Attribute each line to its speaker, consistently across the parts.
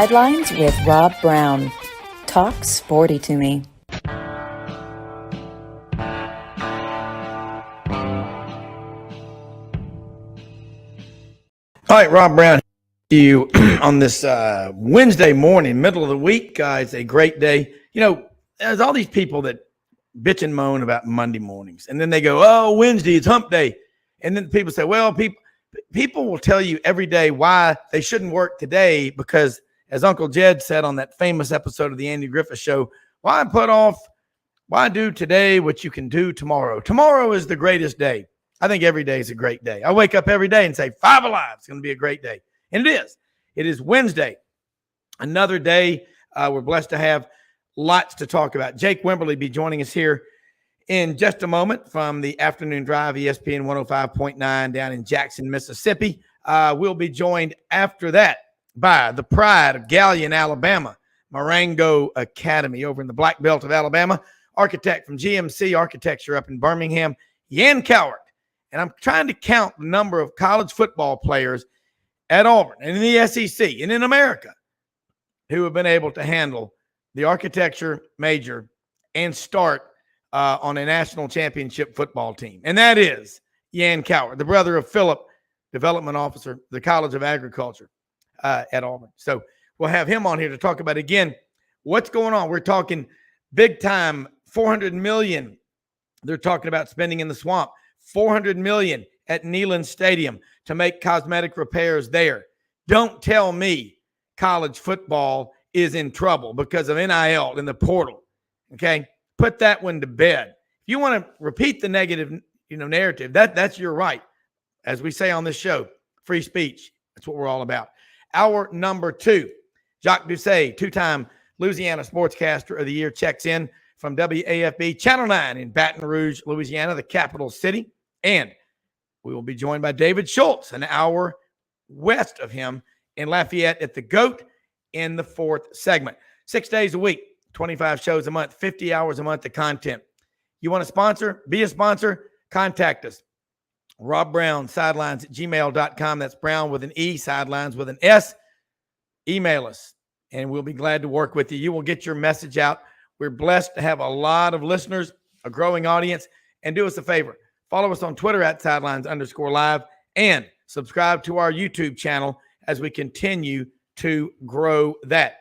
Speaker 1: Sidelines with Rob Browne. Talk sporty to me.
Speaker 2: All right, Rob Browne, you on this Wednesday morning, middle of the week. It's a great day. You know, there's all these people that bitch and moan about Monday mornings, and then they go, "Oh, Wednesday, it's hump day," and then people say, "Well, people will tell you every day why they shouldn't work today because." As Uncle Jed said on that famous episode of the Andy Griffith Show, why do today what you can do tomorrow? Tomorrow is the greatest day. I think every day is a great day. I wake up every day and say, 5 alive. It's going to be a great day. And it is. It is Wednesday. Another day. We're blessed to have lots to talk about. Jake Wimberly be joining us here in just a moment from the Afternoon Drive, ESPN 105.9 down in Jackson, Mississippi. We'll be joined after that by the pride of Gallion, Alabama, Marengo Academy over in the Black Belt of Alabama, architect from GMC Architecture up in Birmingham, Yann Cowart. And I'm trying to count the number of college football players at Auburn and in the SEC and in America who have been able to handle the architecture major and start on a national championship football team. And that is Yann Cowart, the brother of Philip, development officer, the College of Agriculture. At Auburn. So we'll have him on here to talk about, again, what's going on. We're talking big time, $400 million. They're talking about spending in the swamp, $400 million at Neyland Stadium to make cosmetic repairs there. Don't tell me college football is in trouble because of NIL in the portal. Okay. Put that one to bed. If you want to repeat the negative, narrative, that's your right. As we say on this show, free speech. That's what we're all about. Hour number 2, Jacques Doucet, 2-time Louisiana Sportscaster of the Year, checks in from WAFB Channel 9 in Baton Rouge, Louisiana, the capital city. And we will be joined by David Schultz, an hour west of him in Lafayette at the Goat in the 4th segment. 6 days a week, 25 shows a month, 50 hours a month of content. You want to sponsor? Be a sponsor? Contact us. Rob Browne, sidelines at gmail.com. That's Brown with an E, sidelines with an S. Email us, and we'll be glad to work with you. You will get your message out. We're blessed to have a lot of listeners, a growing audience, and do us a favor. Follow us on Twitter at sidelines_live and subscribe to our YouTube channel as we continue to grow that.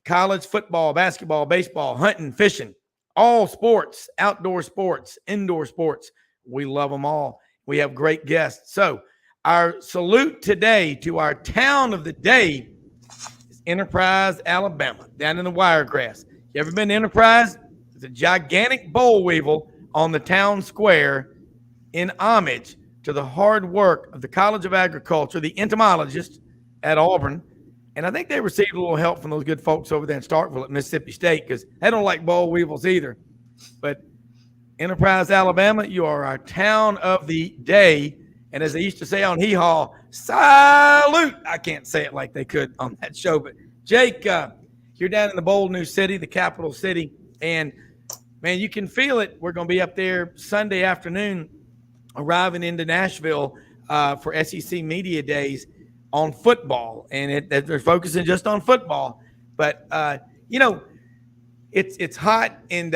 Speaker 2: College football, basketball, baseball, hunting, fishing, all sports, outdoor sports, indoor sports. We love them all. We have great guests. So our salute today to our town of the day is Enterprise, Alabama, down in the Wiregrass. You ever been to Enterprise? It's a gigantic boll weevil on the town square in homage to the hard work of the College of Agriculture, the entomologists at Auburn. And I think they received a little help from those good folks over there in Starkville at Mississippi State because they don't like boll weevils either. But Enterprise, Alabama, you are our town of the day. And as they used to say on Hee Haw, salute. I can't say it like they could on that show. But, Jake, you're down in the bold new city, the capital city. And, man, you can feel it. We're going to be up there Sunday afternoon, arriving into Nashville for SEC Media Days on football. And they're focusing just on football. But, It's hot, and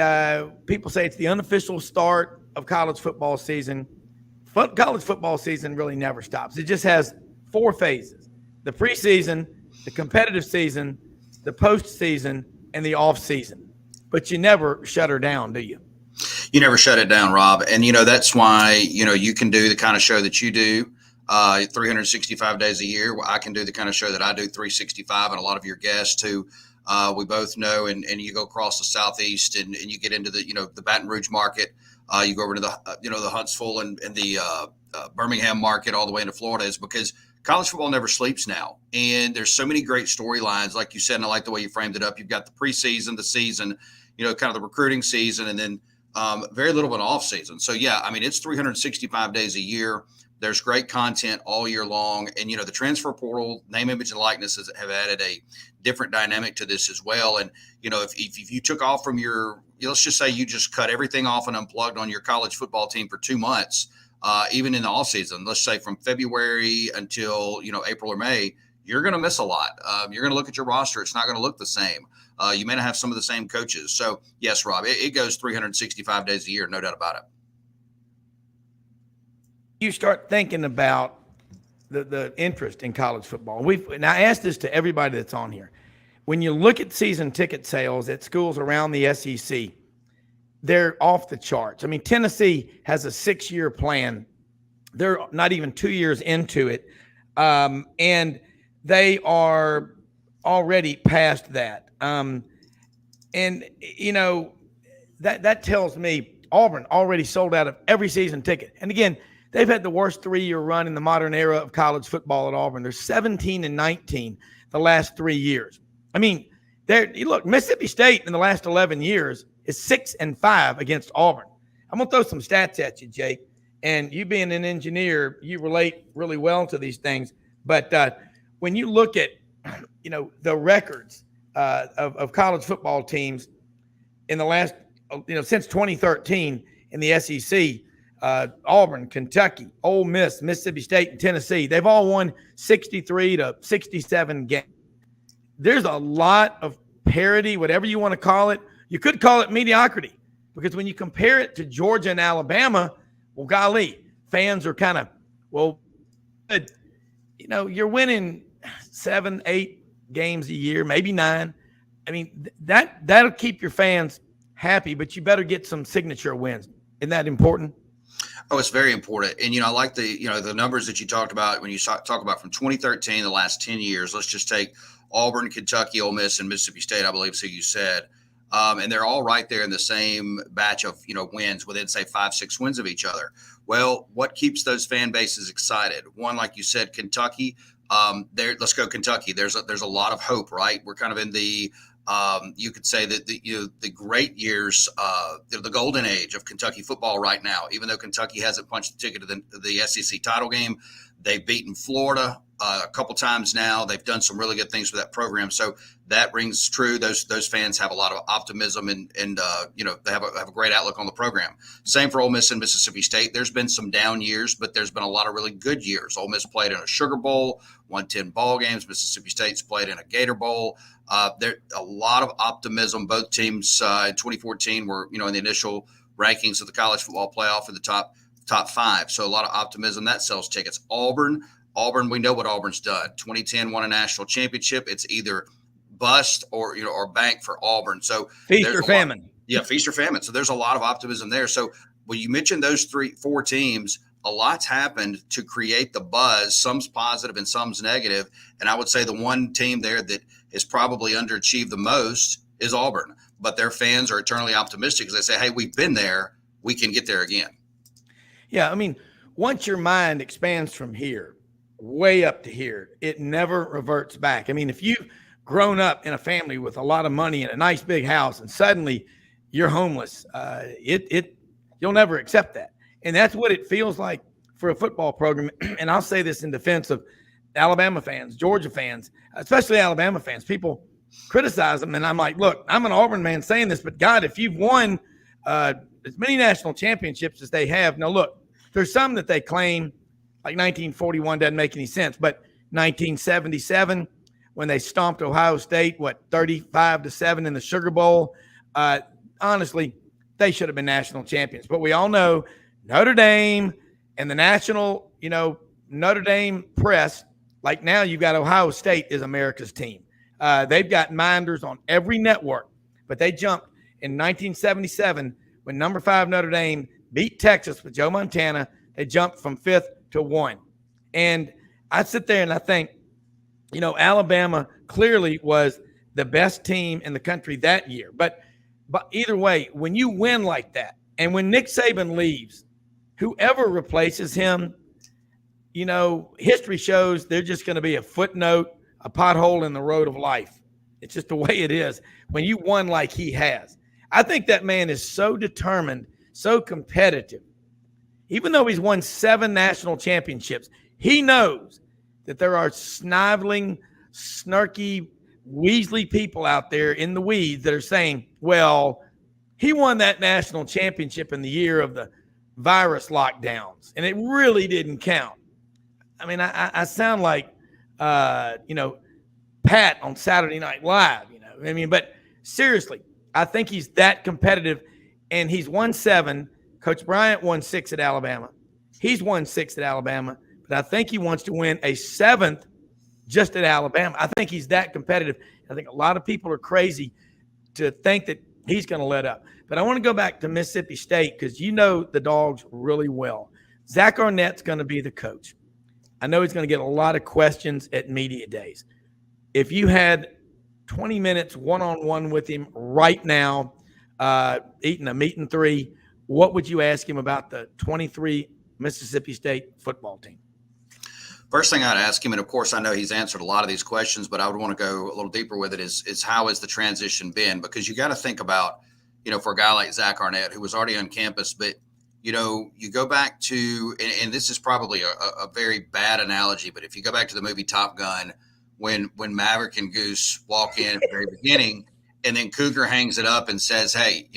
Speaker 2: people say it's the unofficial start of college football season. College football season really never stops. It just has 4 phases: the preseason, the competitive season, the postseason, and the off season. But you never shut her down, do you?
Speaker 3: You never shut it down, Rob. And, that's why, you can do the kind of show that you do 365 days a year. I can do the kind of show that I do 365, and a lot of your guests who we both know, and you go across the Southeast and you get into the Baton Rouge market. You go over to the Huntsville and the Birmingham market all the way into Florida, is because college football never sleeps now. And there's so many great storylines, like you said, and I like the way you framed it up. You've got the preseason, the season, kind of the recruiting season, and then very little of an off season. So, yeah, I mean, it's 365 days a year. There's great content all year long. And, the transfer portal, name, image, and likeness have added a different dynamic to this as well. And, if you took off from let's just say you just cut everything off and unplugged on your college football team for 2 months, even in the off season, let's say from February until, April or May, you're going to miss a lot. You're going to look at your roster. It's not going to look the same. You may not have some of the same coaches. So, yes, Rob, it goes 365 days a year, no doubt about it.
Speaker 2: You start thinking about the interest in college football. And I asked this to everybody that's on here. When you look at season ticket sales at schools around the SEC, they're off the charts. I mean, Tennessee has a 6-year plan. They're not even 2 years into it. And they are already past that. And, you know, that tells me Auburn already sold out of every season ticket. And again, they've had the worst 3-year run in the modern era of college football at Auburn. They're 17-19 the last 3 years. I mean, look, Mississippi State in the last 11 years is 6-5 against Auburn. I'm going to throw some stats at you, Jake. And you being an engineer, you relate really well to these things. But when you look at, you know, the records of college football teams in the last, you know, since 2013 in the SEC, Auburn, Kentucky, Ole Miss, Mississippi State, and Tennessee, they've all won 63 to 67 games. There's a lot of parity, whatever you want to call it. You could call it mediocrity, because when you compare it to Georgia and Alabama, well, golly, fans are kind of, well, you know, you're winning 7-8 games a year, maybe 9. I mean, that'll keep your fans happy, but you better get some signature wins. Isn't that important?
Speaker 3: Oh, it's very important. And, you know, I like the numbers that you talked about when you talk about from 2013, the last 10 years. Let's just take Auburn, Kentucky, Ole Miss, and Mississippi State, I believe, so you said. And they're all right there in the same batch of, you know, wins within, say, 5-6 wins of each other. Well, what keeps those fan bases excited? One, like you said, Kentucky. Let's go Kentucky. There's a lot of hope, right? We're kind of in the you could say that the great years, the golden age of Kentucky football right now. Even though Kentucky hasn't punched the ticket to the SEC title game, they've beaten Florida a couple times now. They've done some really good things with that program. So that rings true. Those fans have a lot of optimism and you know, they have a great outlook on the program. Same for Ole Miss and Mississippi State. There's been some down years, but there's been a lot of really good years. Ole Miss played in a Sugar Bowl, won 10 ball games. Mississippi State's played in a Gator Bowl. There a lot of optimism. Both teams in 2014 were, you know, in the initial rankings of the college football playoff in the top 5. So a lot of optimism that sells tickets. Auburn, we know what Auburn's done. 2010 won a national championship. It's either bust or, you know, or bank for Auburn. So
Speaker 2: feast or famine.
Speaker 3: Feast or famine. So there's a lot of optimism there. So when you mentioned those 3-4 teams, a lot's happened to create the buzz. Some's positive and some's negative. And I would say the one team there that has probably underachieved the most is Auburn. But their fans are eternally optimistic because they say, hey, we've been there. We can get there again.
Speaker 2: Yeah, I mean, once your mind expands from here, way up to here, it never reverts back. I mean, if you've grown up in a family with a lot of money and a nice big house and suddenly you're homeless, you'll never accept that. And that's what it feels like for a football program. And I'll say this in defense of Alabama fans, Georgia fans, especially Alabama fans. People criticize them, and I'm like, look, I'm an Auburn man saying this, but God, if you've won as many national championships as they have, now look, there's some that they claim, like 1941 doesn't make any sense, but 1977 when they stomped Ohio State, 35-7 in the Sugar Bowl, honestly, they should have been national champions. But we all know Notre Dame and the national, you know, Notre Dame press, like now you've got Ohio State is America's team. They've got minders on every network, but they jumped in 1977 when number 5 Notre Dame beat Texas with Joe Montana. They jumped from 5th to 1. And I sit there and I think, you know, Alabama clearly was the best team in the country that year. But either way, when you win like that, and when Nick Saban leaves, whoever replaces him, you know, history shows they're just going to be a footnote, a pothole in the road of life. It's just the way it is when you won like he has. I think that man is so determined, so competitive. Even though he's won 7 national championships, he knows that there are sniveling, snarky, Weasley people out there in the weeds that are saying, well, he won that national championship in the year of the virus lockdowns, and it really didn't count. I mean, I sound like Pat on Saturday Night Live. But seriously, I think he's that competitive, and he's won 7. Coach Bryant won 6 at Alabama. He's won 6 at Alabama, but I think he wants to win a 7th just at Alabama. I think he's that competitive. I think a lot of people are crazy to think that he's going to let up. But I want to go back to Mississippi State because you know the Dogs really well. Zach Arnett's going to be the coach. I know he's going to get a lot of questions at media days. If you had 20 minutes one-on-one with him right now, eating a meat and 3, what would you ask him about the 23 Mississippi State football team?
Speaker 3: First thing I'd ask him, and of course I know he's answered a lot of these questions, but I would want to go a little deeper with it, is how has the transition been? Because you got to think about, for a guy like Zach Arnett, who was already on campus, but, you go back to, and this is probably a very bad analogy, but if you go back to the movie Top Gun, when Maverick and Goose walk in at the very beginning, and then Cougar hangs it up and says, hey,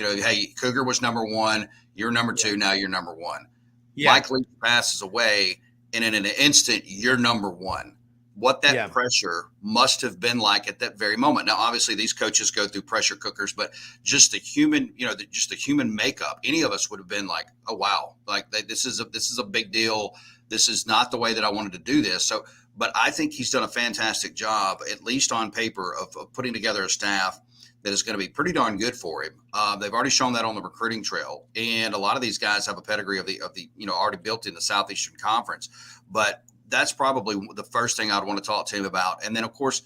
Speaker 3: Cougar was number 1, you're number 2, now you're number 1. Yeah. Mike Leach passes away, and in an instant, you're number 1. What that pressure must have been like at that very moment. Now, obviously, these coaches go through pressure cookers, but just the human, just the human makeup, any of us would have been like, oh, wow, like this is a big deal. This is not the way that I wanted to do this. So, but I think he's done a fantastic job, at least on paper, of putting together a staff that is going to be pretty darn good for him. They've already shown that on the recruiting trail, and a lot of these guys have a pedigree of the already built in the Southeastern Conference. But that's probably the first thing I'd want to talk to him about. And then, of course,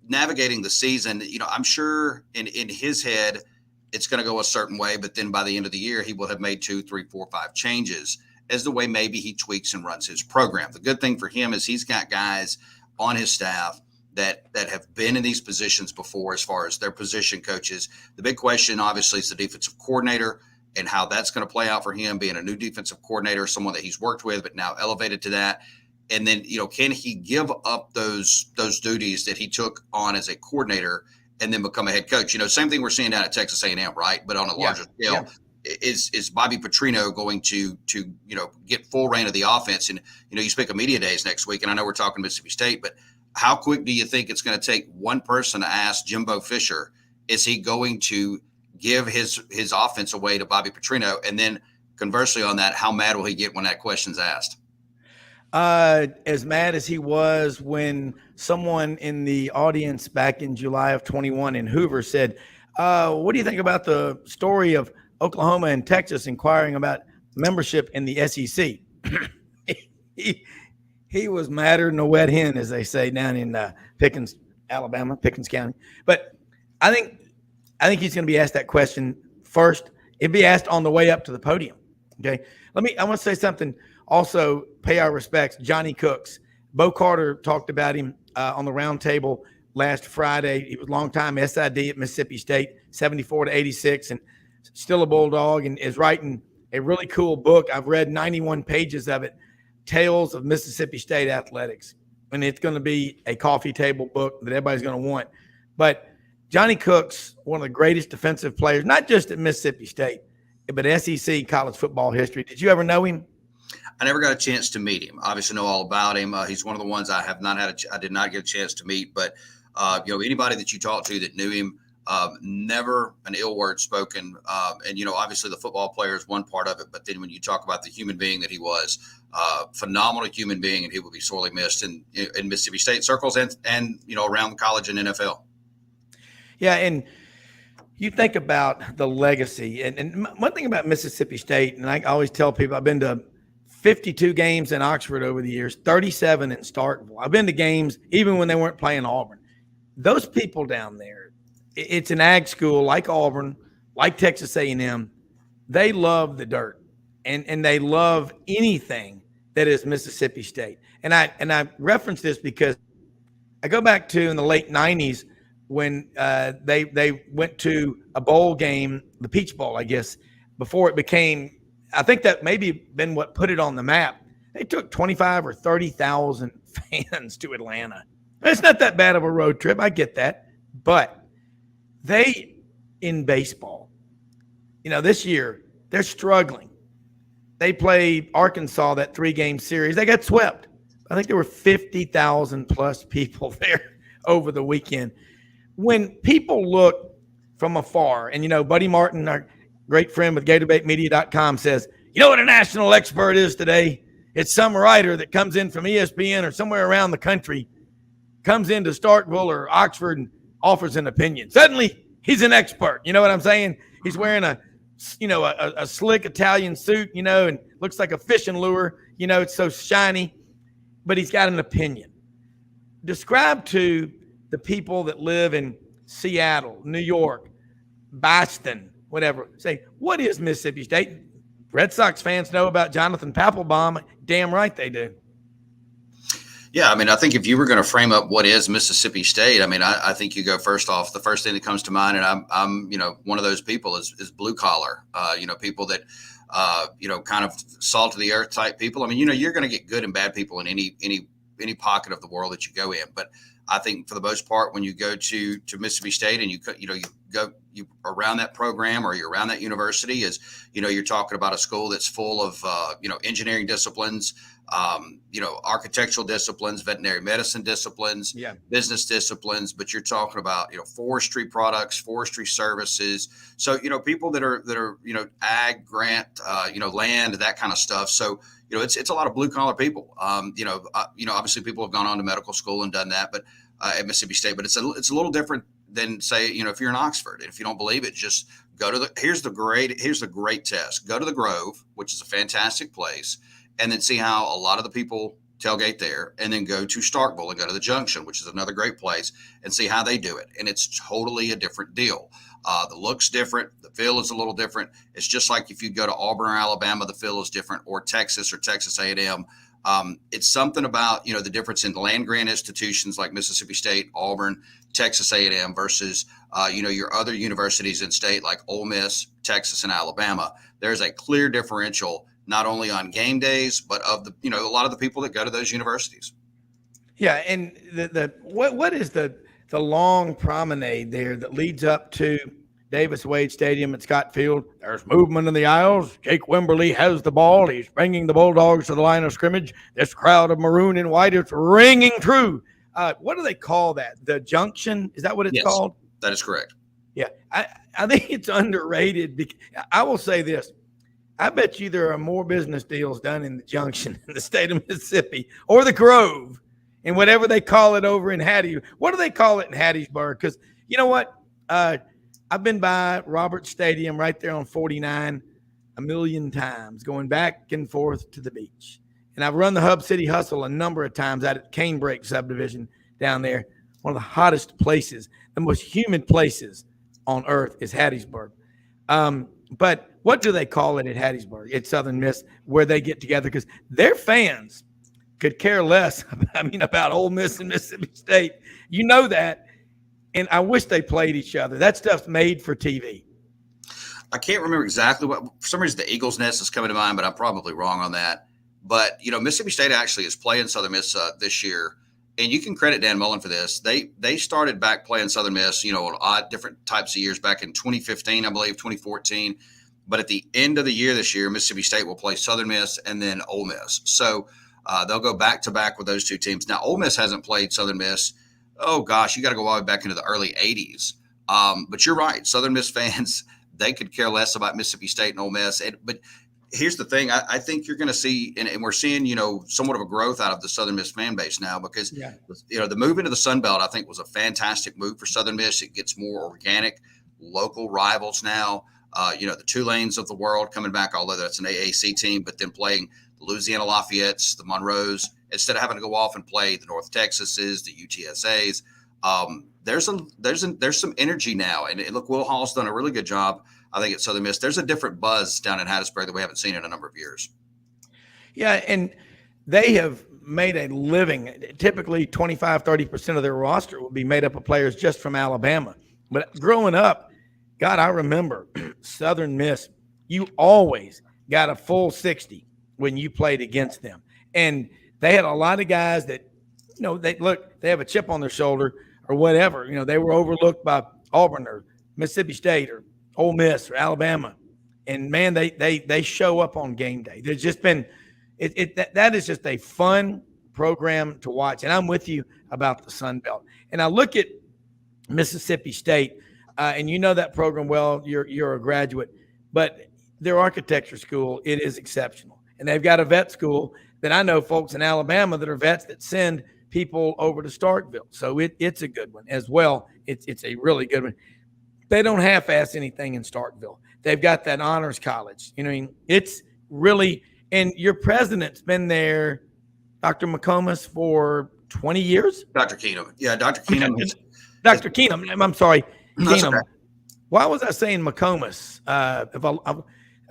Speaker 3: navigating the season. I'm sure in his head it's going to go a certain way, but then by the end of the year he will have made 2, 3, 4, 5 changes as the way maybe he tweaks and runs his program. The good thing for him is he's got guys on his staff that have been in these positions before as far as their position coaches. The big question, obviously, is the defensive coordinator and how that's going to play out for him, being a new defensive coordinator, someone that he's worked with but now elevated to that. And then, can he give up those duties that he took on as a coordinator and then become a head coach? Same thing we're seeing down at Texas A&M, right? But on a larger scale. Yeah. Is Bobby Petrino going to get full reign of the offense? And, you speak of media days next week, and I know we're talking Mississippi State, but how quick do you think it's going to take one person to ask Jimbo Fisher, is he going to give his offense away to Bobby Petrino? And then conversely on that, how mad will he get when that question's asked?
Speaker 2: As mad as he was when someone in the audience back in July of 21 in Hoover said, what do you think about the story of Oklahoma and Texas inquiring about membership in the SEC? He was madder than a wet hen, as they say down in Pickens, Alabama, Pickens County. But I think he's going to be asked that question first. It'd be asked on the way up to the podium. Okay. I want to say something. Also, pay our respects. Johnny Cooks. Bo Carter talked about him on the round table last Friday. He was a long-time SID at Mississippi State, 74 to 86, and still a Bulldog, and is writing a really cool book. I've read 91 pages of it, Tales of Mississippi State Athletics. And it's going to be a coffee table book that everybody's going to want. But Johnny Cooks, one of the greatest defensive players, not just at Mississippi State, but SEC college football history. Did you ever know him?
Speaker 3: I never got a chance to meet him. Obviously know all about him. He's one of the ones I did not get a chance to meet, but anybody that you talk to that knew him, never an ill word spoken. And obviously the football player is one part of it, but then when you talk about the human being that he was, phenomenal human being, and he will be sorely missed in Mississippi State circles and around college and NFL.
Speaker 2: Yeah. And you think about the legacy, and one thing about Mississippi State, and I always tell people, I've been to 52 games in Oxford over the years, 37 in Starkville. I've been to games even when they weren't playing Auburn. Those people down there, it's an ag school like Auburn, like Texas A&M. They love the dirt, and they love anything that is Mississippi State. And I reference this because I go back to in the late 90s when they went to a bowl game, the Peach Bowl, I guess, before it became – I think that maybe been what put it on the map. They took 25 or 30,000 fans to Atlanta. It's not that bad of a road trip. I get that. But they, in baseball, this year, they're struggling. They played Arkansas, that 3-game series. They got swept. I think there were 50,000 plus people there over the weekend. When people look from afar, and, Buddy Martin, our great friend with GatorBaitMedia.com, says, you know what a national expert is today? It's some writer that comes in from ESPN or somewhere around the country, comes into Starkville or Oxford and offers an opinion. Suddenly, he's an expert. You know what I'm saying? He's wearing a slick Italian suit, and looks like a fishing lure. It's so shiny, but he's got an opinion. Describe to the people that live in Seattle, New York, Boston, whatever. Say, what is Mississippi State? Red Sox fans know about Jonathan Papelbon. Damn right they do.
Speaker 3: Yeah, I think if you were going to frame up what is Mississippi State, I think you go first off. The first thing that comes to mind, and I'm one of those people is blue collar. People that kind of salt of the earth type people. You're going to get good and bad people in any pocket of the world that you go in, but I think for the most part, when you go to Mississippi State and you around that program or you're around that university, you're talking about a school that's full of engineering disciplines, architectural disciplines, veterinary medicine disciplines, business disciplines, but you're talking about forestry products, forestry services. So people that are ag, grant, land, that kind of stuff. So it's a lot of blue collar people. Obviously people have gone on to medical school and done that, but at Mississippi State, but it's a little different than, say, if you're in Oxford. If you don't believe it, just go to here's the great test. Go to the Grove, which is a fantastic place, and then see how a lot of the people tailgate there, and then go to Starkville and go to the Junction, which is another great place, and see how they do it. And it's totally a different deal. The look's different. The feel is a little different. It's just like if you go to Auburn or Alabama, the feel is different, or Texas A&M. It's something about, the difference in land grant institutions like Mississippi State, Auburn, Texas A&M versus, your other universities in state like Ole Miss, Texas, and Alabama. There's a clear differential, not only on game days, but of the, a lot of the people that go to those universities.
Speaker 2: Yeah. And what is the long promenade there that leads up to Davis Wade Stadium at Scott Field? There's movement in the aisles. Jake Wimberly has the ball. He's bringing the Bulldogs to the line of scrimmage. This crowd of maroon and white is ringing true. What do they call that? The Junction? Is that what it's called?
Speaker 3: That is correct.
Speaker 2: Yeah. I think it's underrated. I will say this. I bet you there are more business deals done in the Junction in the state of Mississippi, or the Grove, and whatever they call it over in Hattie. What do they call it in Hattiesburg? Because you know what? I've been by Roberts Stadium right there on 49 a million times, going back and forth to the beach. And I've run the Hub City Hustle a number of times out at Canebrake subdivision down there. One of the hottest places, the most humid places on earth is Hattiesburg. But what do they call it at Hattiesburg? It's Southern Miss, where they get together, because their fans could care less, about Ole Miss and Mississippi State. You know that. And I wish they played each other. That stuff's made for TV.
Speaker 3: I can't remember exactly what. For some reason, the Eagles' Nest is coming to mind, but I'm probably wrong on that. But, Mississippi State actually is playing Southern Miss this year. And you can credit Dan Mullen for this. They started back playing Southern Miss, on odd different types of years back in 2015, I believe, 2014. But at the end of the year this year, Mississippi State will play Southern Miss and then Ole Miss. So they'll go back to back with those two teams. Now, Ole Miss hasn't played Southern Miss. Oh, gosh, you got to go all the way back into the early 80s. But you're right. Southern Miss fans, they could care less about Mississippi State and Ole Miss. But here's the thing. I think you're going to see, and we're seeing, somewhat of a growth out of the Southern Miss fan base now, because, the move into the Sun Belt, I think, was a fantastic move for Southern Miss. It gets more organic, local rivals now. The Tulanes of the world coming back, although that's an AAC team, but then playing the Louisiana Lafayettes, the Monroes, instead of having to go off and play the North Texases, the UTSAs. There's some energy now. And look, Will Hall's done a really good job, I think, at Southern Miss. There's a different buzz down in Hattiesburg that we haven't seen in a number of years. Yeah,
Speaker 2: and they have made a living. Typically 25-30% of their roster will be made up of players just from Alabama. But growing up, God, I remember Southern Miss, you always got a full 60 when you played against them. And they had a lot of guys that, they have a chip on their shoulder or whatever. They were overlooked by Auburn or Mississippi State or Ole Miss or Alabama. And, man, they show up on game day. There's just been that is just a fun program to watch. And I'm with you about the Sun Belt. And I look at Mississippi State, and you know that program well. You're a graduate, but their architecture school, it is exceptional. And they've got a vet school that I know folks in Alabama that are vets that send people over to Starkville. So it's a good one as well. It's a really good one. They don't half-ass anything in Starkville. They've got that honors college. You know, I mean, it's really – and your president's been there, Dr. McComas, for 20 years?
Speaker 3: Dr. Keenum. Yeah, Dr. Keenum.
Speaker 2: Dr. Keenum. I'm sorry. Keenum.
Speaker 3: Okay.
Speaker 2: Why was I saying McComas?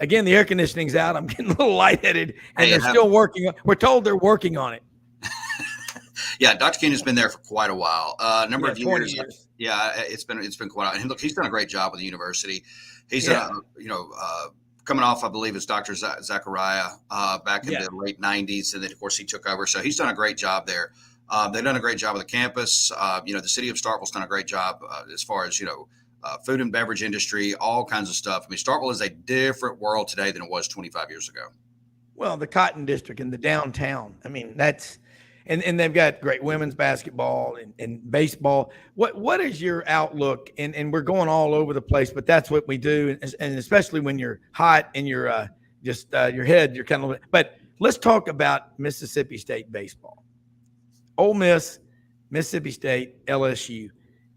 Speaker 2: Again, the air conditioning's out. I'm getting a little lightheaded, and they're still working. We're told they're working on it.
Speaker 3: Yeah, Dr. Keenum's been there for quite a while, number of years.
Speaker 2: 20 years.
Speaker 3: Yeah, it's been quite a while. And look, he's done a great job with the university. He's coming off, I believe, as Dr. Zachariah back in the late 90s, and then of course he took over. So he's done a great job there. They've done a great job with the campus. The city of Starkville's done a great job as far as food and beverage industry, all kinds of stuff. I mean, Starkville is a different world today than it was 25 years ago.
Speaker 2: Well, the Cotton District and the downtown. I mean, that's and they've got great women's basketball and baseball. What is your outlook? And we're going all over the place, but that's what we do. And especially when you're hot and you're your head, you're kind of. But let's talk about Mississippi State baseball. Ole Miss, Mississippi State, LSU.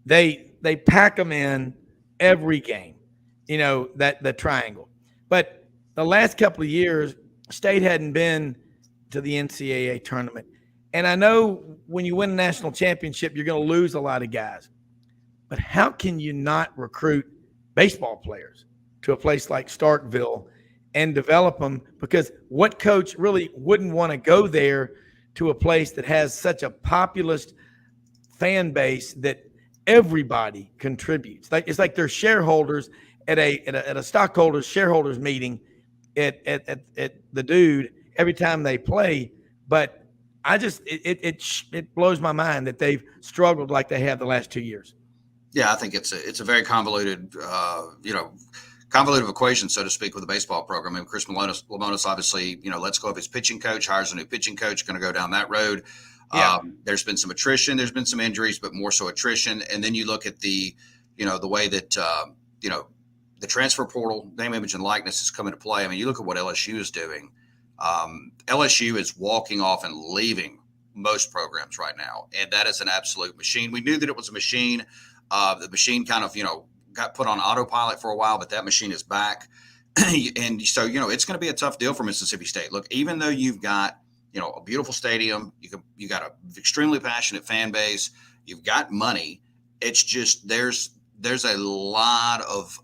Speaker 2: They pack them in every game, that the triangle. But the last couple of years, State hadn't been to the NCAA tournament. And I know when you win a national championship, you're going to lose a lot of guys. But how can you not recruit baseball players to a place like Starkville and develop them? Because what coach really wouldn't want to go there to a place that has such a populist fan base that everybody contributes? It's like they're shareholders at a stockholders shareholders meeting at the Dude every time they play. But it blows my mind that they've struggled like they have the last 2 years.
Speaker 3: Yeah, I think it's a very convoluted convoluted equation, so to speak, with the baseball program. I mean, Chris Lemonis obviously, lets go of his pitching coach, hires a new pitching coach, going to go down that road. Yeah. There's been some attrition, there's been some injuries, but more so attrition. And then you look at the way that the transfer portal, name, image, and likeness has come into play. I mean, you look at what LSU is doing. LSU is walking off and leaving most programs right now, and that is an absolute machine. We knew that it was a machine. The machine kind of, got put on autopilot for a while, but that machine is back. And so, it's going to be a tough deal for Mississippi State. Look, even though you've got, a beautiful stadium, you got an extremely passionate fan base, you've got money. It's just there's a lot of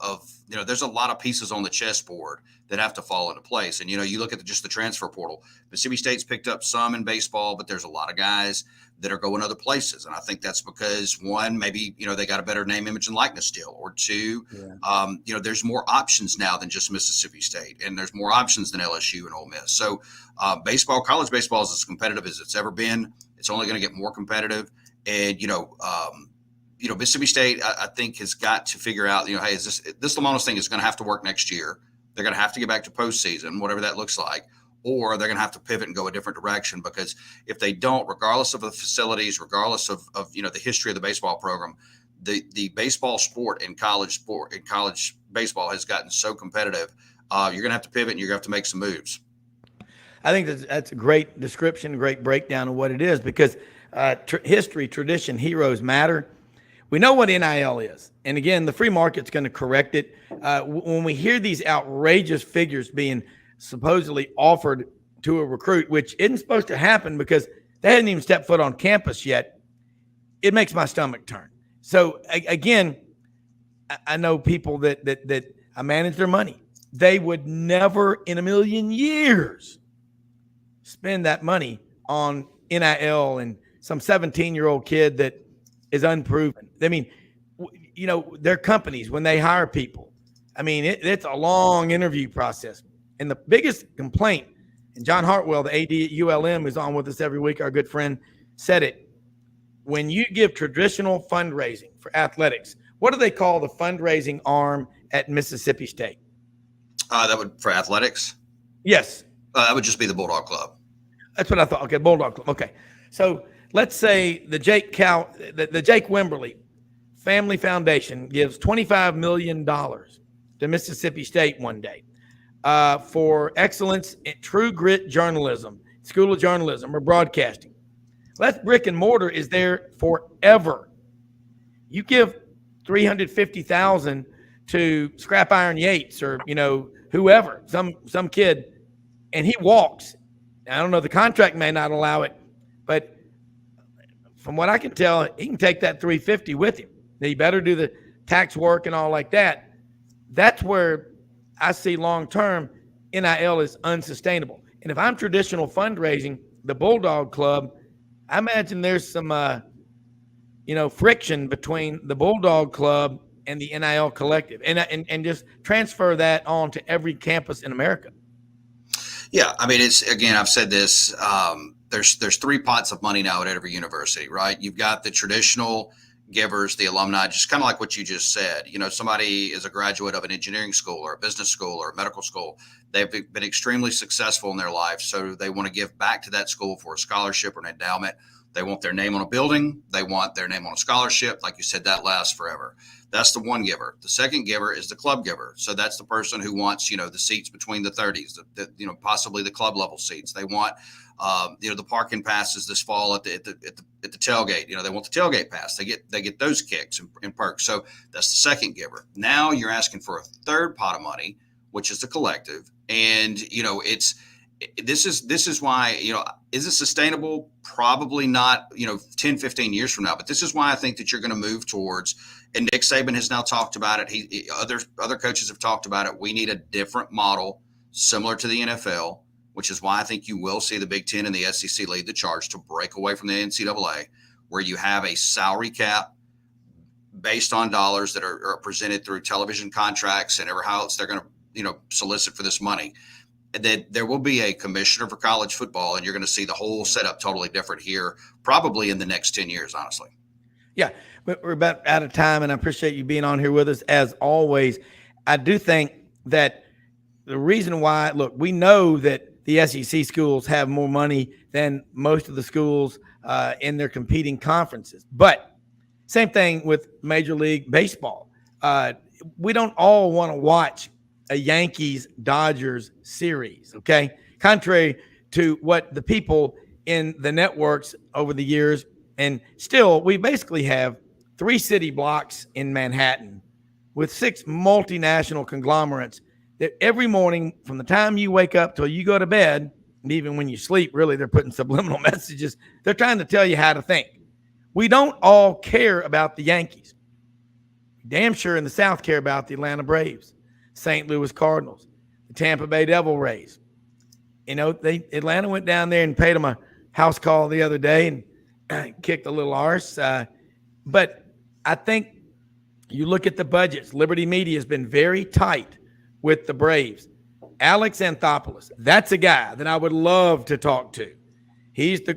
Speaker 3: there's a lot of pieces on the chessboard that have to fall into place. And, you look at just the transfer portal. Mississippi State's picked up some in baseball, but there's a lot of guys that are going other places. And I think that's because, one, maybe, they got a better name, image, and likeness deal. Or two, there's more options now than just Mississippi State. And there's more options than LSU and Ole Miss. So college baseball is as competitive as it's ever been. It's only going to get more competitive. And, Mississippi State, I think, has got to figure out, hey, is this Lemonis thing is going to have to work next year. They're going to have to get back to postseason, whatever that looks like, or they're going to have to pivot and go a different direction. Because if they don't, regardless of the facilities, regardless of the history of the baseball program, the baseball sport and college baseball has gotten so competitive. You're going to have to pivot and you're going to have to make some moves.
Speaker 2: I think that's a great description, a great breakdown of what it is, because history, tradition, heroes matter. We know what NIL is. And again, the free market's going to correct it. When we hear these outrageous figures being supposedly offered to a recruit, which isn't supposed to happen because they hadn't even stepped foot on campus yet, it makes my stomach turn. So again, I know people that I manage their money. They would never in a million years spend that money on NIL and some 17-year-old kid that is unproven. I mean, their companies, when they hire people, I mean, it's a long interview process. And the biggest complaint, and John Hartwell, the AD at ULM, who's on with us every week, our good friend, said it. When you give traditional fundraising for athletics, what do they call the fundraising arm at Mississippi State?
Speaker 3: For athletics?
Speaker 2: Yes.
Speaker 3: That would just be the Bulldog Club.
Speaker 2: That's what I thought. Okay, Bulldog Club. Okay. So let's say the Jake Wimberly Family Foundation gives $25 million to Mississippi State one day for excellence in true grit journalism, School of Journalism or broadcasting. That brick and mortar is there forever. You give $350,000 to Scrap Iron Yates or whoever, some kid, and he walks. I don't know, the contract may not allow it, but from what I can tell, he can take that 350 with him. He better do the tax work and all like that. That's where I see long-term NIL is unsustainable. And if I'm traditional fundraising, the Bulldog Club, I imagine there's some, friction between the Bulldog Club and the NIL collective, and just transfer that on to every campus in America.
Speaker 3: Yeah, I mean, it's, again, I've said this. There's three pots of money now at every university, right? You've got the traditional givers, the alumni, just kind of like what you just said. Somebody is a graduate of an engineering school or a business school or a medical school. They've been extremely successful in their life, so they want to give back to that school for a scholarship or an endowment. They want their name on a building. They want their name on a scholarship. Like you said, that lasts forever. That's the one giver. The second giver is the club giver. So that's the person who wants, the seats between the 30s, possibly the club level seats. They want, the parking passes this fall at the tailgate. They want the tailgate pass. They get those kicks and perks. So that's the second giver. Now you're asking for a third pot of money, which is the collective. And, this is why, is it sustainable? Probably not, 10, 15 years from now. But this is why I think that you're going to move towards, and Nick Saban has now talked about it. Other coaches have talked about it. We need a different model similar to the NFL, which is why I think you will see the Big Ten and the SEC lead the charge to break away from the NCAA, where you have a salary cap based on dollars that are presented through television contracts and how else they're going to, solicit for this money. That there will be a commissioner for college football, and you're going to see the whole setup totally different here, probably in the next 10 years, honestly.
Speaker 2: Yeah, but we're about out of time, and I appreciate you being on here with us as always. I do think that the reason why, look, we know that the SEC schools have more money than most of the schools in their competing conferences. But same thing with Major League Baseball. We don't all want to watch a Yankees-Dodgers series, okay? Contrary to what the people in the networks over the years, and still we basically have 3 city blocks in Manhattan with 6 multinational conglomerates that every morning from the time you wake up till you go to bed, and even when you sleep, really, they're putting subliminal messages. They're trying to tell you how to think. We don't all care about the Yankees. Damn sure in the South care about the Atlanta Braves, St. Louis Cardinals, the Tampa Bay Devil Rays. Atlanta went down there and paid them a house call the other day and kicked a little arse. But I think you look at the budgets. Liberty Media has been very tight with the Braves. Alex Anthopoulos, that's a guy that I would love to talk to. He's the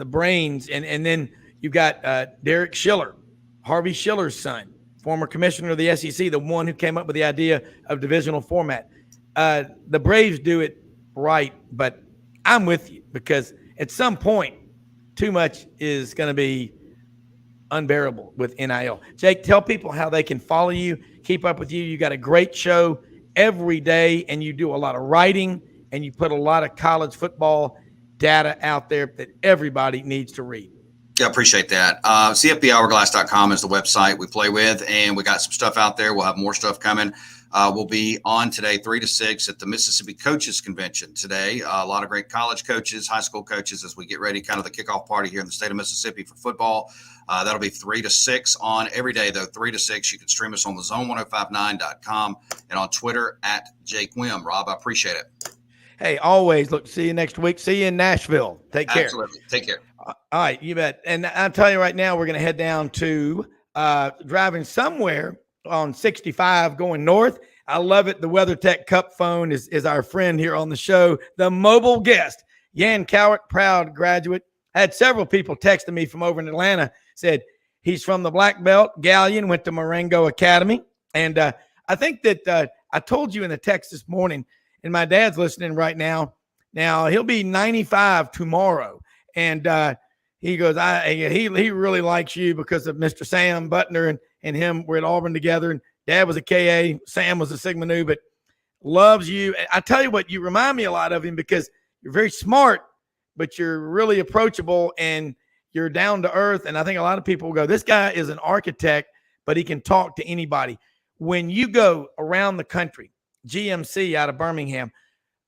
Speaker 2: brains. And then you've got Derek Schiller, Harvey Schiller's son, former commissioner of the SEC, the one who came up with the idea of divisional format. The Braves do it right, but I'm with you because at some point, too much is going to be unbearable with NIL. Jake, tell people how they can follow you, keep up with you. You got a great show every day, and you do a lot of writing, and you put a lot of college football data out there that everybody needs to read.
Speaker 3: Yeah, appreciate that. CFBhourglass.com is the website we play with, and we got some stuff out there. We'll have more stuff coming. We'll be on today, 3 to 6 at the Mississippi Coaches Convention today. A lot of great college coaches, high school coaches, as we get ready, kind of the kickoff party here in the state of Mississippi for football. That'll be 3 to 6 on every day, though, 3 to 6. You can stream us on the zone1059.com and on Twitter at Jake Wim. Rob, I appreciate it.
Speaker 2: Hey, always. Look, see you next week. See you in Nashville. Take care.
Speaker 3: Absolutely. Take care.
Speaker 2: All right, you bet. And I'll tell you right now, we're going to head down to driving somewhere on 65 going north. I love it. The WeatherTech Cup phone is our friend here on the show, the mobile guest, Yann Cowart, proud graduate. I had several people texting me from over in Atlanta, said he's from the Black Belt, Galleon, went to Marengo Academy. And I think that I told you in the text this morning, and my dad's listening right now. Now, he'll be 95 tomorrow. And he goes, he really likes you because of Mr. Sam Butner and him were at Auburn together. And Dad was a KA, Sam was a Sigma Nu, but loves you. I tell you what, you remind me a lot of him because you're very smart, but you're really approachable and you're down to earth. And I think a lot of people go, this guy is an architect, but he can talk to anybody. When you go around the country, GMC out of Birmingham,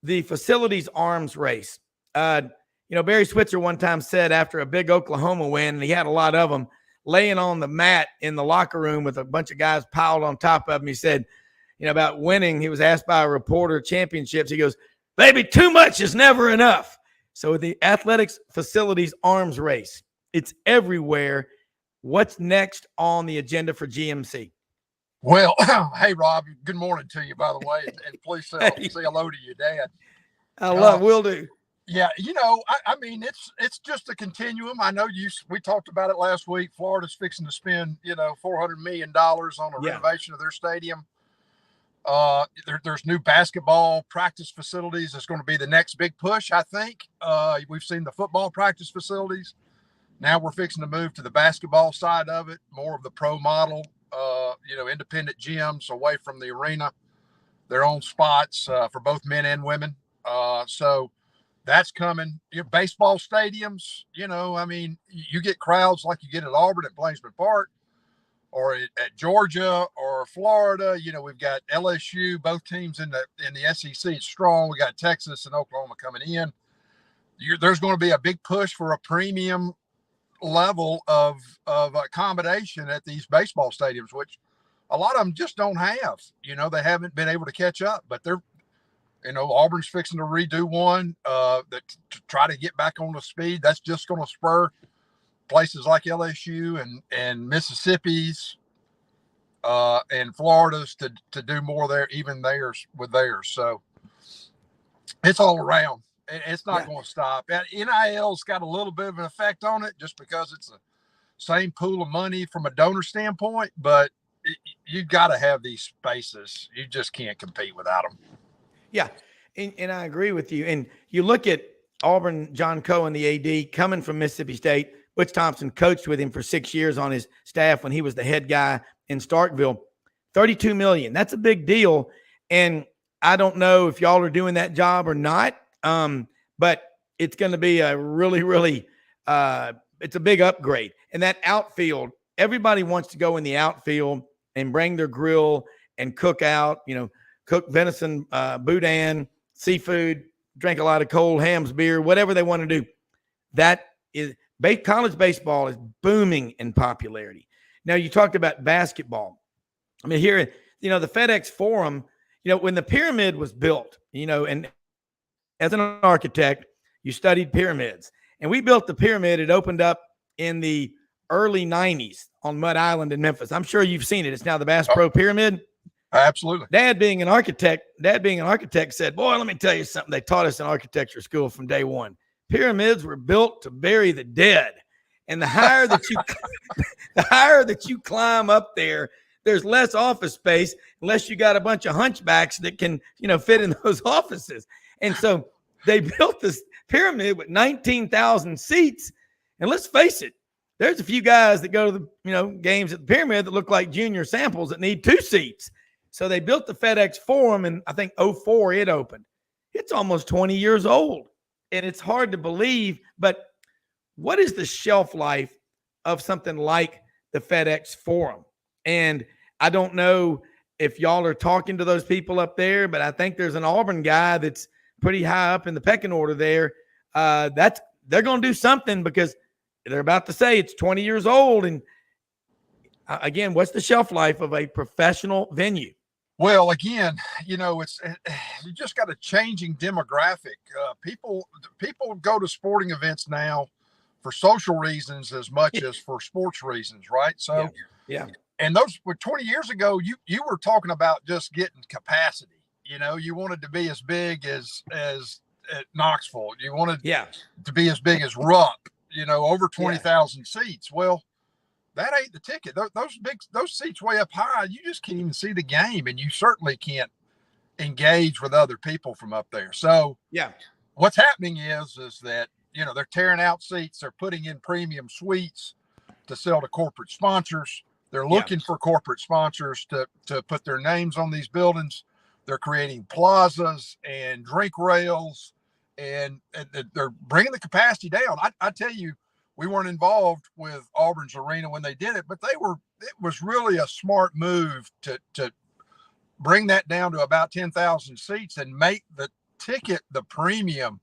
Speaker 2: the facilities arms race, Barry Switzer one time said after a big Oklahoma win, and he had a lot of them, laying on the mat in the locker room with a bunch of guys piled on top of him, he said, about winning, he was asked by a reporter, championships. He goes, baby, too much is never enough. So the athletics facilities arms race, it's everywhere. What's next on the agenda for GMC?
Speaker 4: Well, hey, Rob, good morning to you, by the way, and please say hello to your dad.
Speaker 2: Will do.
Speaker 4: Yeah, I mean, it's just a continuum. I know we talked about it last week. Florida's fixing to spend, $400 million on a renovation of their stadium. There's new basketball practice facilities. It's going to be the next big push, I think. We've seen the football practice facilities. Now we're fixing to move to the basketball side of it, more of the pro model, independent gyms away from the arena, their own spots for both men and women. So that's coming. Your baseball stadiums, you get crowds like you get at Auburn at Plainsman Park, or at Georgia or Florida. We've got LSU, both teams in the SEC. It's strong. We got Texas and Oklahoma coming in. There's going to be a big push for a premium level of accommodation at these baseball stadiums, which a lot of them just don't have. They haven't been able to catch up, but they're, Auburn's fixing to redo one that to try to get back on the speed. That's just going to spur places like LSU and Mississippi's and Florida's to do more there, even theirs with theirs. So it's all around. It's not going to stop. NIL's got a little bit of an effect on it just because it's the same pool of money from a donor standpoint, but you got to have these spaces. You just can't compete without them.
Speaker 2: Yeah, and I agree with you. And you look at Auburn, John Cohen, the AD, coming from Mississippi State. Butch Thompson coached with him for 6 years on his staff when he was the head guy in Starkville. $32 million. That's a big deal. And I don't know if y'all are doing that job or not, but it's going to be a really, really it's a big upgrade. And that outfield, everybody wants to go in the outfield and bring their grill and cook out, cook venison, boudin, seafood, drink a lot of cold hams, beer, whatever they want to do. That is college baseball is booming in popularity. Now, you talked about basketball. I mean, here, the FedEx Forum, when the pyramid was built, and as an architect, you studied pyramids. And we built the pyramid. It opened up in the early 90s on Mud Island in Memphis. I'm sure you've seen it. It's now the Bass Pro Pyramid.
Speaker 4: Absolutely.
Speaker 2: Dad being an architect said, boy, let me tell you something. They taught us in architecture school from day one. Pyramids were built to bury the dead. And the higher that you climb up there, there's less office space unless you got a bunch of hunchbacks that can, fit in those offices. And so they built this pyramid with 19,000 seats. And let's face it, there's a few guys that go to the, games at the pyramid that look like junior samples that need 2 seats. So they built the FedEx Forum, and I think 2004 it opened. It's almost 20 years old, and it's hard to believe. But what is the shelf life of something like the FedEx Forum? And I don't know if y'all are talking to those people up there, but I think there's an Auburn guy that's pretty high up in the pecking order there. They're going to do something because they're about to say it's 20 years old. And again, what's the shelf life of a professional venue?
Speaker 4: Well, again, it's you just got a changing demographic. People go to sporting events now for social reasons as much as for sports reasons, right? So,
Speaker 2: yeah.
Speaker 4: And those were 20 years ago. You were talking about just getting capacity. You wanted to be as big as at Knoxville. You wanted to be as big as Rupp. Over 20,000 seats. Well, that ain't the ticket. Those seats way up high, you just can't even see the game, and you certainly can't engage with other people from up there. So, what's happening is that they're tearing out seats. They're putting in premium suites to sell to corporate sponsors. They're looking for corporate sponsors to put their names on these buildings. They're creating plazas and drink rails, and they're bringing the capacity down. I tell you, we weren't involved with Auburn's arena when they did it, but it was really a smart move to bring that down to about 10,000 seats and make the ticket the premium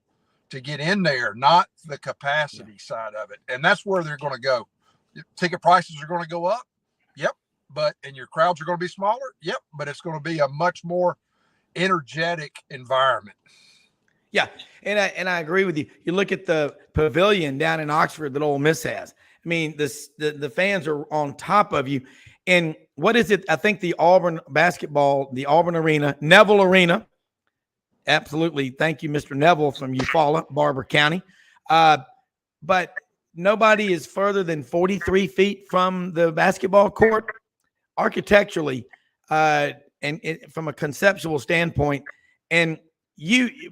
Speaker 4: to get in there, not the capacity side of it. And that's where they're going to go. Ticket prices are going to go up. Yep. And your crowds are going to be smaller. Yep. But it's going to be a much more energetic environment.
Speaker 2: Yeah. And I agree with you. You look at the pavilion down in Oxford that Ole Miss has. I mean, the fans are on top of you. And what is it? I think the Auburn basketball, the Auburn Arena, Neville Arena. Absolutely. Thank you, Mr. Neville from Eufaula, Barber County. But nobody is further than 43 feet from the basketball court. Architecturally, and from a conceptual standpoint, and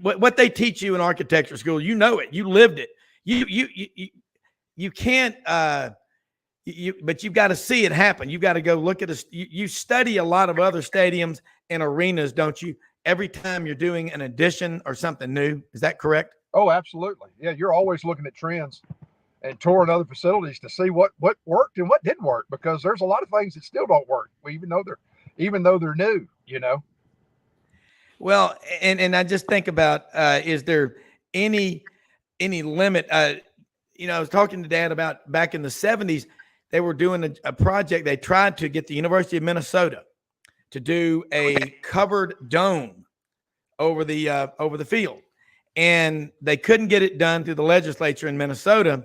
Speaker 2: what they teach you in architecture school, you know it, you lived it. You can't. But you've got to see it happen. You've got to go look at you study a lot of other stadiums and arenas, don't you? Every time you're doing an addition or something new. Is that correct?
Speaker 4: Oh, absolutely. Yeah, you're always looking at trends and touring other facilities to see what worked and what didn't work, because there's a lot of things that still don't work, even though they're new,
Speaker 2: Well, and I just think about, is there any limit? I was talking to Dad about back in the 70s, they were doing a project. They tried to get the University of Minnesota to do a covered dome over the field, and they couldn't get it done through the legislature in Minnesota.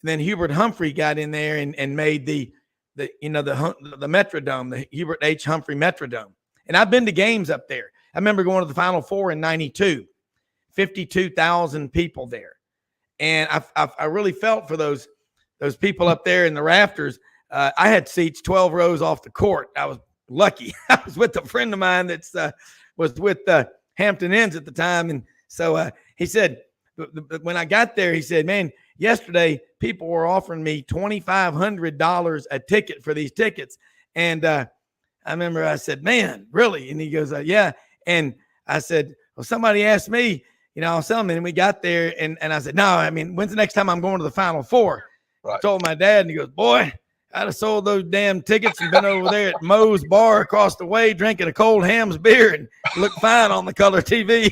Speaker 2: And then Hubert Humphrey got in there and made the Metrodome, the Hubert H. Humphrey Metrodome. And I've been to games up there. I remember going to the Final Four in '92, 52,000 people there, and I really felt for those people up there in the rafters. I had seats 12 rows off the court. I was lucky. I was with a friend of mine that's was with Hampton Inns at the time, and so he said when I got there, he said, "Man, yesterday people were offering me $2,500 a ticket for these tickets," and I remember I said, "Man, really?" And he goes, "Yeah." And I said, "Well, somebody asked me, I'll sell them." And we got there, and I said, "No, I mean, when's the next time I'm going to the Final Four?" Right. I told my dad, and he goes, "Boy, I'd have sold those damn tickets and been over there at Moe's bar across the way drinking a cold Ham's beer and look fine on the color TV."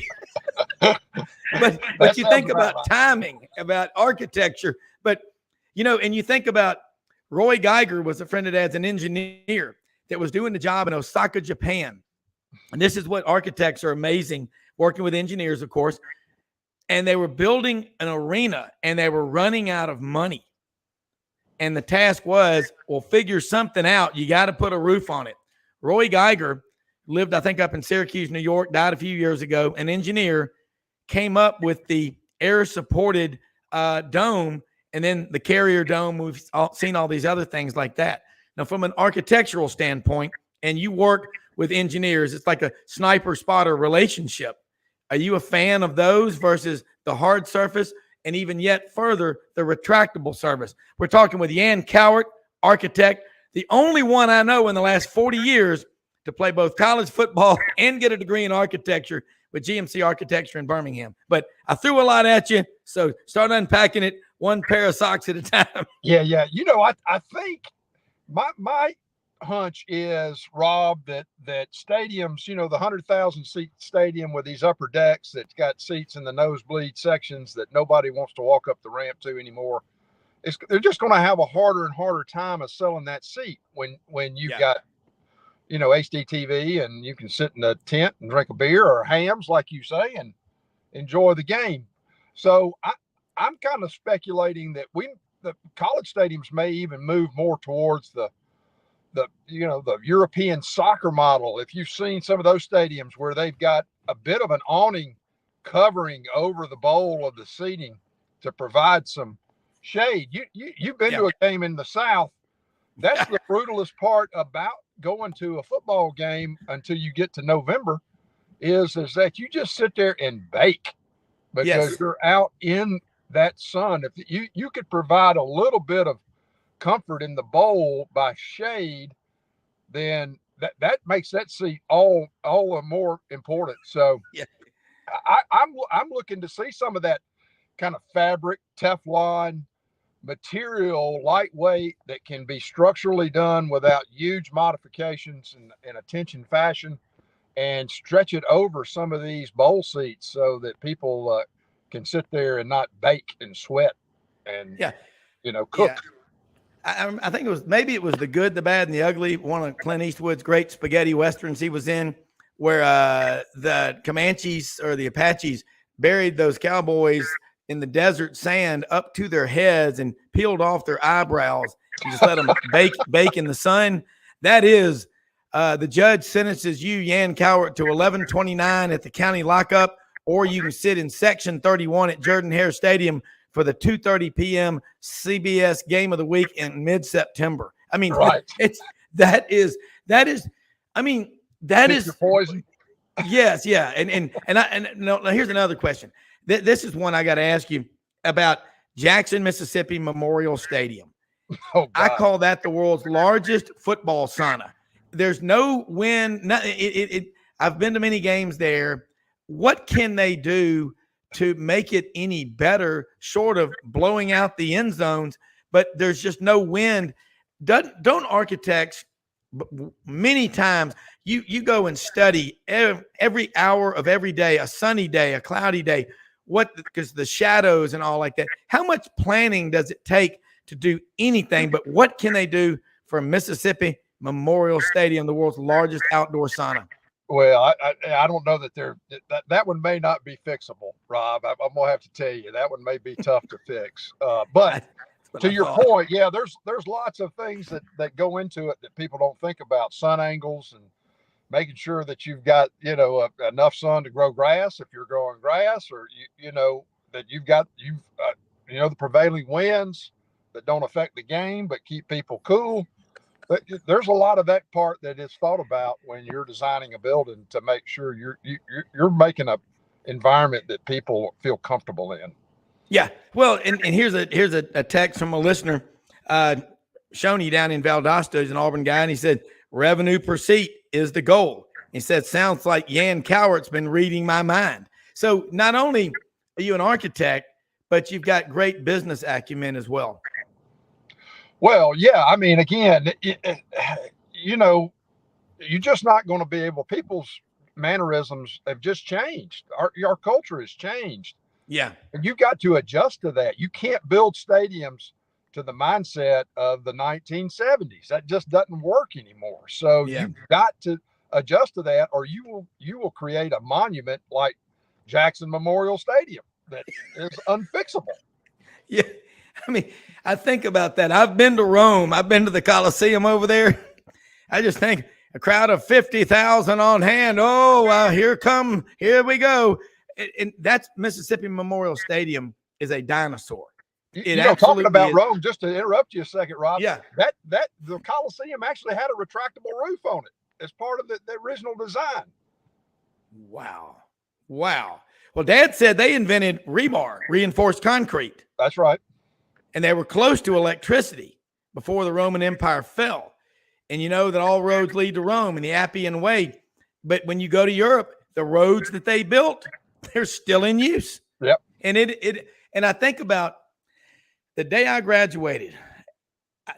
Speaker 2: but you think about timing, about architecture, but and you think about Roy Geiger was a friend of Dad's, an engineer that was doing the job in Osaka, Japan. And this is what architects are amazing, working with engineers, of course. And they were building an arena and they were running out of money. And the task was, well, figure something out. You got to put a roof on it. Roy Geiger lived, I think, up in Syracuse, New York, died a few years ago. An engineer came up with the air-supported dome, and then the carrier dome. We've seen all these other things like that. Now, from an architectural standpoint, and you work with engineers, it's like a sniper-spotter relationship. Are you a fan of those versus the hard surface, and even yet further, the retractable surface? We're talking with Yann Cowart, architect, the only one I know in the last 40 years to play both college football and get a degree in architecture with GMC Architecture in Birmingham. But I threw a lot at you, so start unpacking it one pair of socks at a time.
Speaker 4: Yeah. I think my hunch is, Rob, that stadiums, the 100,000 seat stadium with these upper decks that's got seats in the nosebleed sections that nobody wants to walk up the ramp to anymore, they're just going to have a harder and harder time of selling that seat when you've got HD TV and you can sit in a tent and drink a beer or hams, like you say, and enjoy the game. So I'm kind of speculating that the college stadiums may even move more towards the European soccer model. If you've seen some of those stadiums where they've got a bit of an awning covering over the bowl of the seating to provide some shade. You've been to a game in the South. That's the brutalest part about going to a football game until you get to November is that you just sit there and bake because you're out in that sun. If you could provide a little bit of comfort in the bowl by shade, then that makes that seat all the more important. So
Speaker 2: Yeah.
Speaker 4: I'm looking to see some of that kind of fabric, Teflon material, lightweight, that can be structurally done without huge modifications in a tension fashion, and stretch it over some of these bowl seats so that people can sit there and not bake and sweat and cook.
Speaker 2: Yeah. I think it was The Good, the Bad, and the Ugly, one of Clint Eastwood's great spaghetti westerns he was in, where the Comanches or the Apaches buried those cowboys in the desert sand up to their heads and peeled off their eyebrows and just let them bake in the sun. That is, the judge sentences you, Yann Cowart, to 1129 at the county lockup, or you can sit in section 31 at Jordan-Hare Stadium for the 2:30 p.m. CBS Game of the Week in mid-September. I mean,
Speaker 4: right.
Speaker 2: that is
Speaker 4: poison.
Speaker 2: Yes, yeah, and no, here's another question. This is one I got to ask you about Jackson, Mississippi Memorial Stadium.
Speaker 4: Oh,
Speaker 2: I call that the world's largest football sauna. There's no wind. I've been to many games there. What can they do to make it any better, short of blowing out the end zones? But there's just no wind. Don't architects many times you go and study every hour of every day, a sunny day, a cloudy day, because the shadows and all like that. How much planning does it take to do anything? But what can they do for Mississippi Memorial Stadium, the world's largest outdoor sauna?
Speaker 4: Well, I don't know that one may not be fixable, Rob. I'm gonna have to tell you that one may be tough to fix. But to your point, yeah, there's lots of things that go into it that people don't think about. Sun angles and making sure that you've got enough sun to grow grass if you're growing grass, or that you've got the prevailing winds that don't affect the game but keep people cool. But there's a lot of that part that is thought about when you're designing a building to make sure you're making a environment that people feel comfortable in.
Speaker 2: Yeah. Well, and here's a text from a listener, Shoney down in Valdosta. He's an Auburn guy, and he said revenue per seat is the goal. He said, sounds like Yann Cowart's been reading my mind. So not only are you an architect, but you've got great business acumen as well.
Speaker 4: Well, yeah. I mean, again, you're just not going to be able. People's mannerisms have just changed. Our culture has changed.
Speaker 2: Yeah,
Speaker 4: and you've got to adjust to that. You can't build stadiums to the mindset of the 1970s. That just doesn't work anymore. So you've got to adjust to that, or you will create a monument like Jackson Memorial Stadium that is unfixable.
Speaker 2: Yeah. I mean, I think about that. I've been to Rome. I've been to the Colosseum over there. I just think a crowd of 50,000 on hand. Oh, here we go. And that's Mississippi Memorial Stadium is a dinosaur.
Speaker 4: Talking about Rome, just to interrupt you a second, Rob.
Speaker 2: Yeah.
Speaker 4: That the Colosseum actually had a retractable roof on it as part of the original design.
Speaker 2: Wow. Well, Dad said they invented rebar, reinforced concrete.
Speaker 4: That's right.
Speaker 2: And they were close to electricity before the Roman Empire fell. And you know that all roads lead to Rome in the Appian Way. But when you go to Europe, the roads that they built, they're still in use.
Speaker 4: Yep.
Speaker 2: And I think about the day I graduated,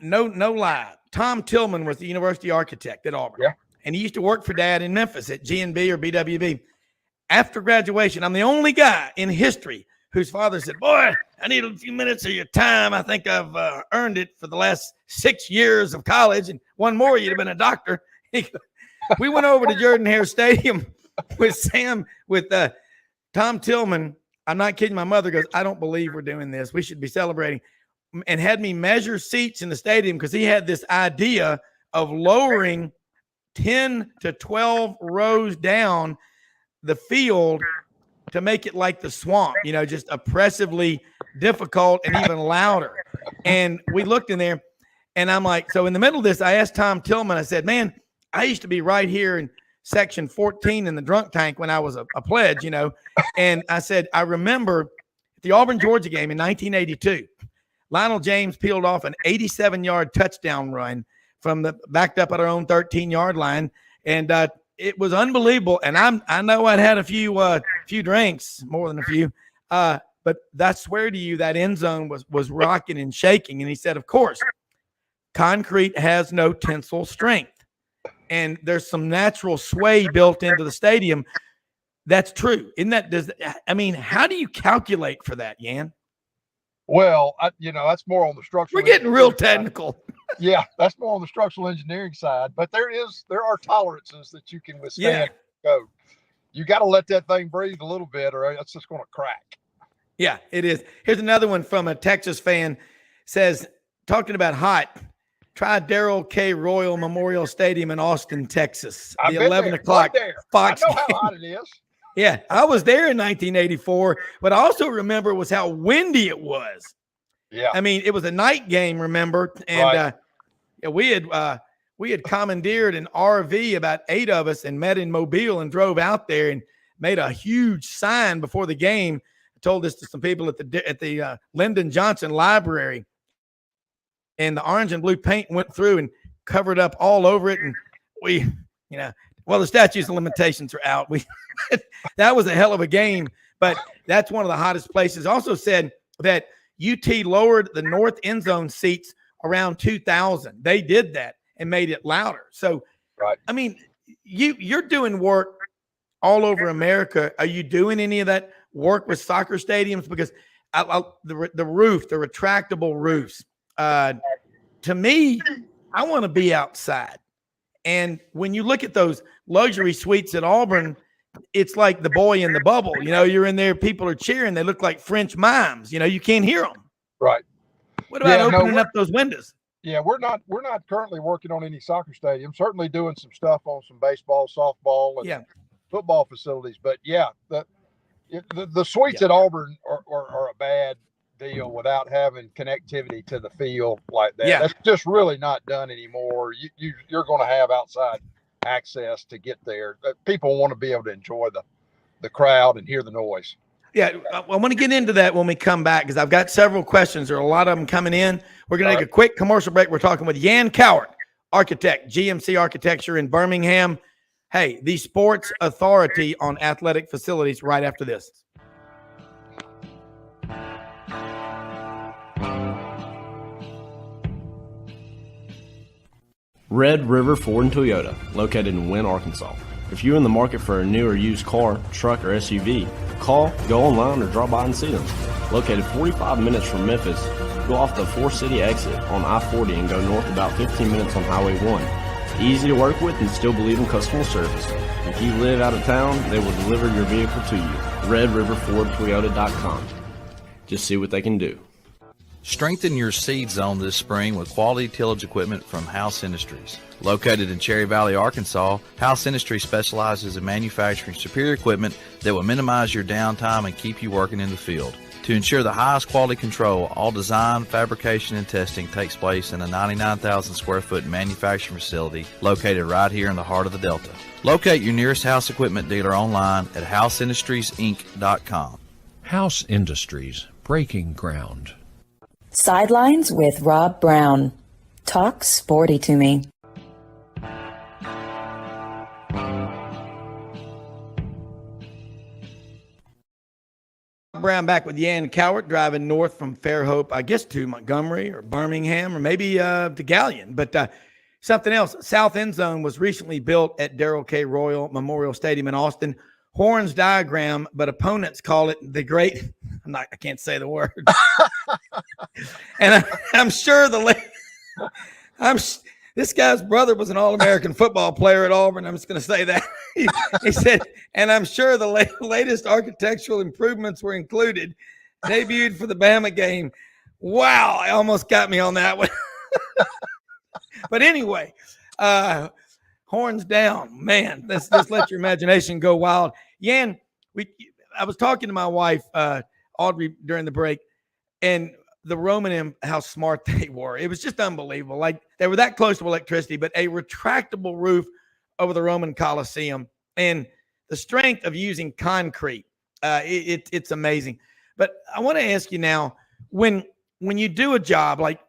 Speaker 2: no lie, Tom Tillman was the university architect at Auburn.
Speaker 4: Yeah.
Speaker 2: And he used to work for Dad in Memphis at G&B or BWB. After graduation, I'm the only guy in history whose father said, boy, I need a few minutes of your time. I think I've earned it for the last 6 years of college, and one more, you'd have been a doctor. We went over to Jordan-Hare Stadium with Tom Tillman. I'm not kidding. My mother goes, I don't believe we're doing this. We should be celebrating. And had me measure seats in the stadium because he had this idea of lowering 10 to 12 rows down the field to make it like the swamp, just oppressively difficult and even louder. And we looked in there, and I'm like, so in the middle of this, I asked Tom Tillman, I said, man, I used to be right here in section 14 in the drunk tank when I was a pledge, and I said, I remember At the Auburn-Georgia game in 1982, Lionel James peeled off an 87-yard touchdown run from the backed up at our own 13-yard line, and it was unbelievable. And I know I'd had a few drinks, more than a few, but I swear to you that end zone was rocking and shaking. And he said, of course, concrete has no tensile strength, and there's some natural sway built into the stadium. That's true. Isn't that? How do you calculate for that, Yann?
Speaker 4: Well, that's more on the structural.
Speaker 2: We're getting real technical.
Speaker 4: Yeah, that's more on the structural engineering side. But there are tolerances that you can withstand. Yeah. You got to let that thing breathe a little bit, or it's just going to crack.
Speaker 2: Yeah, it is. Here's another one from a Texas fan. Says, talking about hot, try Darrell K. Royal Memorial Stadium in Austin, Texas. The 11 o'clock Fox.
Speaker 4: I know how hot it is.
Speaker 2: Yeah, I was there in 1984, but I also remember was how windy it was.
Speaker 4: Yeah.
Speaker 2: It was a night game, remember? And we had commandeered an RV, about 8 of us, and met in Mobile and drove out there and made a huge sign before the game. I told this to some people at the Lyndon Johnson Library. And the orange and blue paint went through and covered up all over it. And we, the statutes of limitations are out. That was a hell of a game, but that's one of the hottest places. Also said that UT lowered the north end zone seats around 2,000. They did that and made it louder. So,
Speaker 4: right.
Speaker 2: You're doing work all over America. Are you doing any of that work with soccer stadiums? Because the roof, the retractable roofs, to me, I want to be outside. And when you look at those luxury suites at Auburn, it's like the boy in the bubble. You're in there, people are cheering. They look like French mimes. You can't hear them.
Speaker 4: Right.
Speaker 2: What about opening up those windows?
Speaker 4: Yeah, we're not currently working on any soccer stadium. Certainly doing some stuff on some baseball, softball, and football facilities. But yeah, the suites at Auburn are a bad deal without having connectivity to the field like that. Yeah. That's just really not done anymore. You're going to have outside access to get there. People want to be able to enjoy the crowd and hear the noise.
Speaker 2: Yeah, I want to get into that when we come back because I've got several questions. There are a lot of them coming in. We're going to take a quick commercial break. We're talking with Yann Cowart, architect, GMC Architecture in Birmingham. Hey, the sports authority on athletic facilities right after this.
Speaker 5: Red River Ford and Toyota, located in Wynne, Arkansas. If you're in the market for a new or used car, truck, or SUV, call, go online, or drop by and see them. Located 45 minutes from Memphis, go off the 4-city exit on I-40 and go north about 15 minutes on Highway 1. Easy to work with and still believe in customer service. If you live out of town, they will deliver your vehicle to you. RedRiverFordToyota.com. Just see what they can do.
Speaker 6: Strengthen your seed zone this spring with quality tillage equipment from House Industries. Located in Cherry Valley, Arkansas, House Industries specializes in manufacturing superior equipment that will minimize your downtime and keep you working in the field. To ensure the highest quality control, all design, fabrication, and testing takes place in a 99,000 square foot manufacturing facility located right here in the heart of the Delta. Locate your nearest House equipment dealer online at houseindustriesinc.com.
Speaker 7: House Industries, breaking ground.
Speaker 1: Sidelines with Rob Browne. Talk sporty to me.
Speaker 2: Browne back with Yann Cowart, driving north from Fairhope, I guess to Montgomery or Birmingham or maybe to Gallion. But something else, South End Zone was recently built at Darrell K. Royal Memorial Stadium in Austin. Horn's diagram, but opponents call it the great. I can't say the word. And I'm sure this guy's brother was an All-American football player at Auburn. I'm just going to say that. He said, and I'm sure the latest architectural improvements were included. Debuted for the Bama game. Wow, it almost got me on that one. But anyway, horns down, man. Let's let your imagination go wild. Yann, I was talking to my wife, Audrey, during the break, and the Roman, how smart they were. It was just unbelievable. Like they were that close to electricity, but a retractable roof over the Roman Coliseum and the strength of using concrete. It's amazing. But I want to ask you now, when you do a job like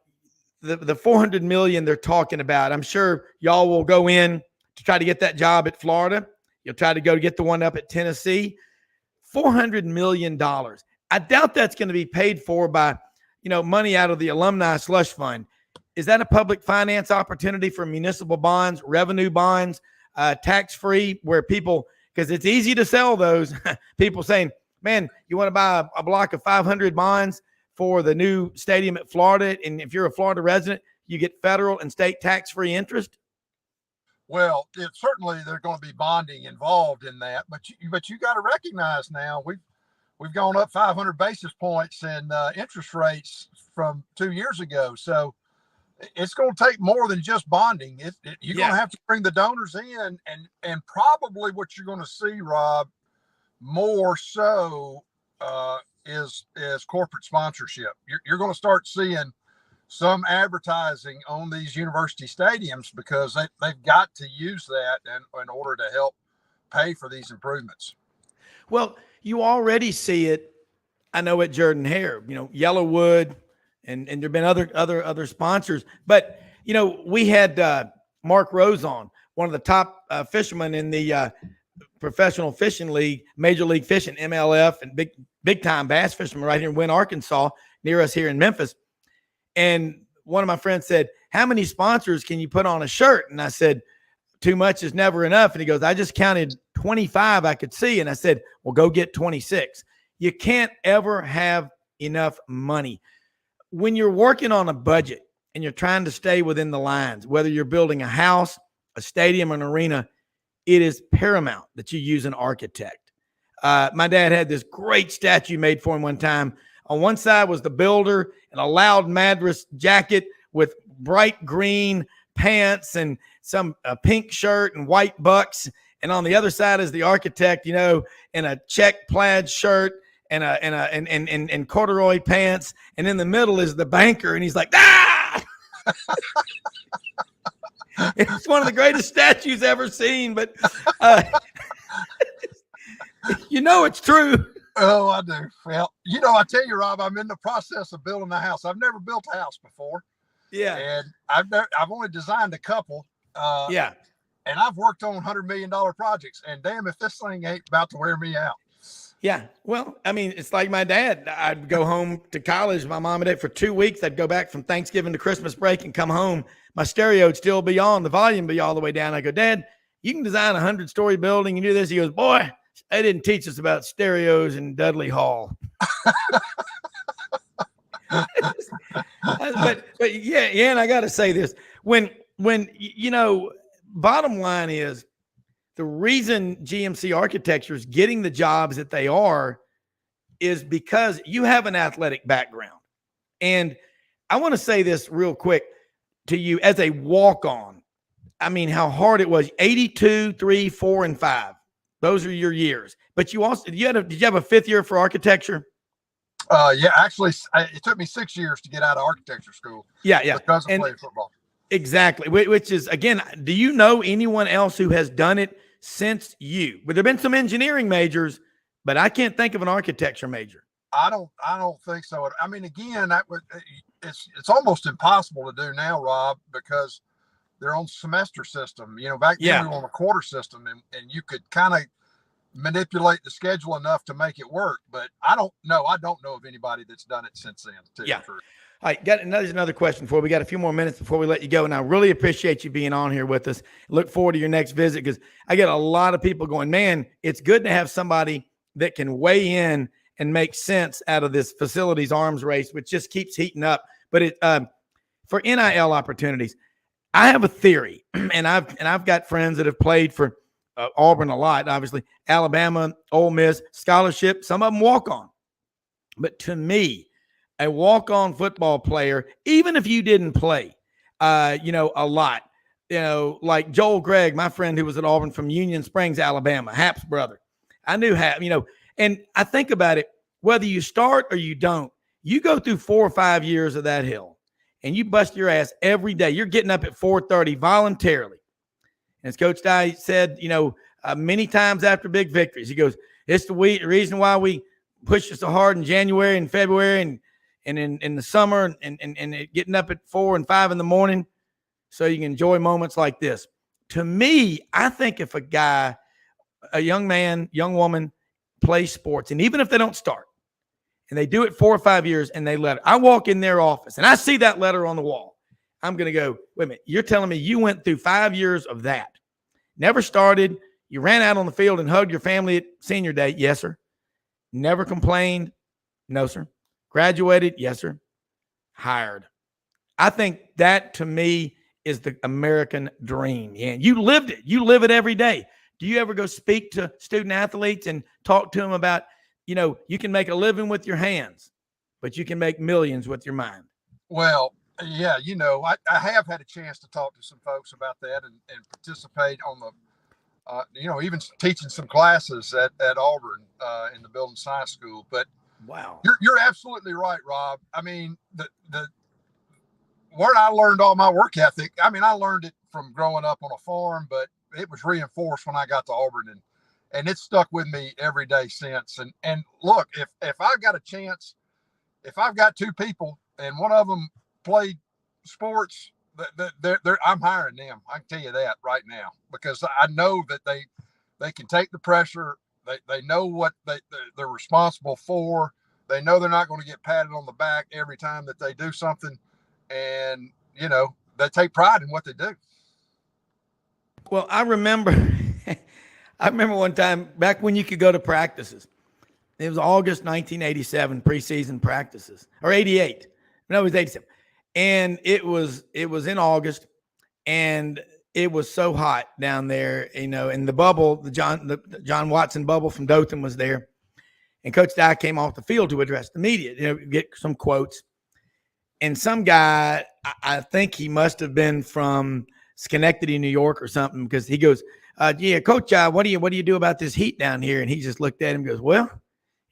Speaker 2: the 400 million they're talking about, I'm sure y'all will go in to try to get that job at Florida. You'll try to go get the one up at Tennessee. $400 million. I doubt that's going to be paid for by, money out of the alumni slush fund. Is that a public finance opportunity for municipal bonds, revenue bonds, tax-free, where people, because it's easy to sell those, people saying, man, you want to buy a block of 500 bonds for the new stadium at Florida, and if you're a Florida resident, you get federal and state tax-free interest?
Speaker 4: Well, certainly there's going to be bonding involved in that, but you got to recognize now we've gone up 500 basis points in interest rates from 2 years ago. So it's going to take more than just bonding. You're going to have to bring the donors in, and probably what you're going to see, Rob, more so is corporate sponsorship. You're going to start seeing some advertising on these university stadiums because they've got to use that in order to help pay for these improvements. Well,
Speaker 2: you already see it, I know, at Jordan Hare, Yellowwood, and there've been other sponsors. But, we had Mark Rose on, one of the top fishermen in the Professional Fishing League, Major League Fishing, MLF, and big time bass fisherman right here in Wynne, Arkansas, near us here in Memphis. And one of my friends said, how many sponsors can you put on a shirt? And I said, too much is never enough. And he goes, I just counted 25 I could see. And I said, well, go get 26. You can't ever have enough money. When you're working on a budget and you're trying to stay within the lines, whether you're building a house, a stadium, or an arena, it is paramount that you use an architect. My dad had this great statue made for him one time. On one side was the builder in a loud Madras jacket with bright green pants and some pink shirt and white bucks. And on the other side is the architect, in a check plaid shirt and corduroy pants. And in the middle is the banker. And he's like, ah! It's one of the greatest statues ever seen, but it's true.
Speaker 4: Oh, I do. Well, I tell you, Rob, I'm in the process of building a house. I've never built a house before.
Speaker 2: Yeah.
Speaker 4: And I've only designed a couple.
Speaker 2: Yeah.
Speaker 4: And I've worked on $100 million projects, and damn if this thing ain't about to wear me out.
Speaker 2: Yeah. Well, I mean, it's like my dad. I'd go home to college, my mom and dad, for 2 weeks. I'd go back from Thanksgiving to Christmas break and come home. My stereo would still be on, the volume be all the way down. I go, Dad, you can design a 100-story building and do this. He goes, boy, they didn't teach us about stereos in Dudley Hall. but yeah, and I got to say this. When bottom line is, the reason GMC Architecture is getting the jobs that they are is because you have an athletic background. And I want to say this real quick to you as a walk-on. I mean, how hard it was. 82, 3, 4, and 5. Those are your years. But you also, did you have a fifth year for architecture?
Speaker 4: Yeah, actually, it took me 6 years to get out of architecture school.
Speaker 2: Yeah.
Speaker 4: Because I played football.
Speaker 2: Exactly. Which is, again, do you know anyone else who has done it since you? But there have been some engineering majors, but I can't think of an architecture major.
Speaker 4: I don't think so. I mean, again, it's almost impossible to do now, Rob, because they're on semester system. Back then we were on a quarter system, and you could kind of manipulate the schedule enough to make it work. But I don't know of anybody that's done it since then. To
Speaker 2: yeah.
Speaker 4: The truth.
Speaker 2: All right, there's another question for you. We got a few more minutes before we let you go, and I really appreciate you being on here with us. Look forward to your next visit, because I get a lot of people going, man, it's good to have somebody that can weigh in and make sense out of this facilities arms race, which just keeps heating up. But for NIL opportunities, I have a theory, and I've got friends that have played for Auburn a lot, obviously, Alabama, Ole Miss, scholarship, some of them walk on. But to me, a walk-on football player, even if you didn't play, a lot, like Joel Gregg, my friend who was at Auburn from Union Springs, Alabama, Hap's brother. I knew Hap, and I think about it, whether you start or you don't, you go through 4 or 5 years of that hill and you bust your ass every day. You're getting up at 4:30 voluntarily. And as Coach Dye said, many times after big victories, he goes, it's the reason why we push you so hard in January and February and in the summer and getting up at 4 and 5 in the morning so you can enjoy moments like this. To me, I think if a young man, young woman plays sports, and even if they don't start, and they do it 4 or 5 years and they I walk in their office and I see that letter on the wall, I'm going to go, wait a minute, you're telling me you went through 5 years of that, never started, you ran out on the field and hugged your family at senior day? Yes, sir. Never complained? No, sir. Graduated? Yes, sir. Hired. I think that, to me, is the American dream. And you lived it. You live it every day. Do you ever go speak to student athletes and talk to them about, you can make a living with your hands, but you can make millions with your mind?
Speaker 4: Well, yeah, I have had a chance to talk to some folks about that and participate on the, even teaching some classes at Auburn in the building science school. But
Speaker 2: wow,
Speaker 4: you're absolutely right, Rob. I mean, where I learned all my work ethic, I learned it from growing up on a farm, but it was reinforced when I got to Auburn, and it's stuck with me every day since. And look, if I've got a chance, if I've got 2 people and one of them played sports, I'm hiring them. I can tell you that right now, because I know that they can take the pressure. They know what they're responsible for. They know they're not going to get patted on the back every time that they do something. And, they take pride in what they do.
Speaker 2: Well, I remember one time back when you could go to practices. It was August 1987, preseason practices, or 88. No, it was 87. And it was in August, and it was so hot down there, and the bubble, the John Watson bubble from Dothan was there. And Coach Dye came off the field to address the media, get some quotes. And some guy, I think he must have been from Schenectady, New York or something, because he goes, yeah, Coach, what do you do about this heat down here? And he just looked at him and goes, well,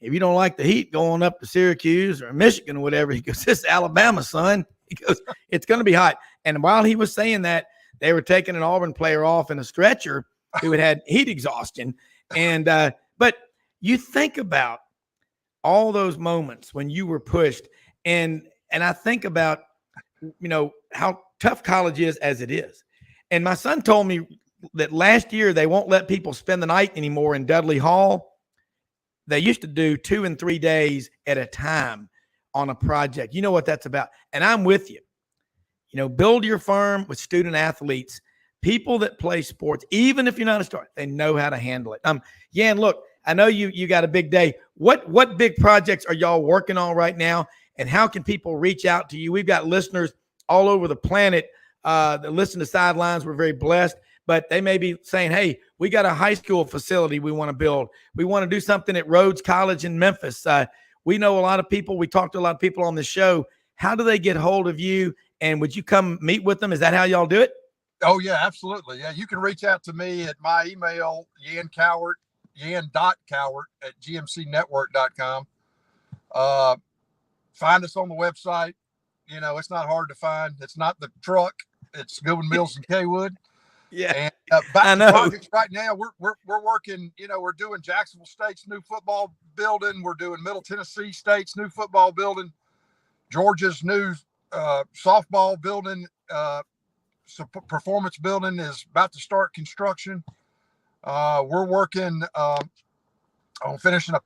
Speaker 2: if you don't like the heat going up to Syracuse or Michigan or whatever, he goes, this is Alabama, son. He goes, it's going to be hot. And while he was saying that, they were taking an Auburn player off in a stretcher who had heat exhaustion. And but you think about all those moments when you were pushed, and I think about, how tough college is as it is. And my son told me that last year they won't let people spend the night anymore in Dudley Hall. They used to do 2 and 3 days at a time on a project. You know what that's about. And I'm with you. Build your firm with student athletes, people that play sports, even if you're not a star, they know how to handle it. Yann, look, I know you got a big day. What big projects are y'all working on right now? And how can people reach out to you? We've got listeners all over the planet that listen to Sidelines. We're very blessed, but they may be saying, hey, we got a high school facility we want to build. We want to do something at Rhodes College in Memphis. We know a lot of people. We talked to a lot of people on the show. How do they get hold of you? And would you come meet with them? Is that how y'all do it?
Speaker 4: Oh, yeah, absolutely. Yeah, you can reach out to me at my email, Yann.Cowart, Yann.Cowart@gmcnetwork.com. Find us on the website. It's not hard to find. It's not the truck. It's Goodwin Mills and Kaywood.
Speaker 2: Yeah.
Speaker 4: And back to projects right now, we're working, we're doing Jacksonville State's new football building. We're doing Middle Tennessee State's new football building, Georgia's new softball building. Performance building is about to start construction. We're working on finishing a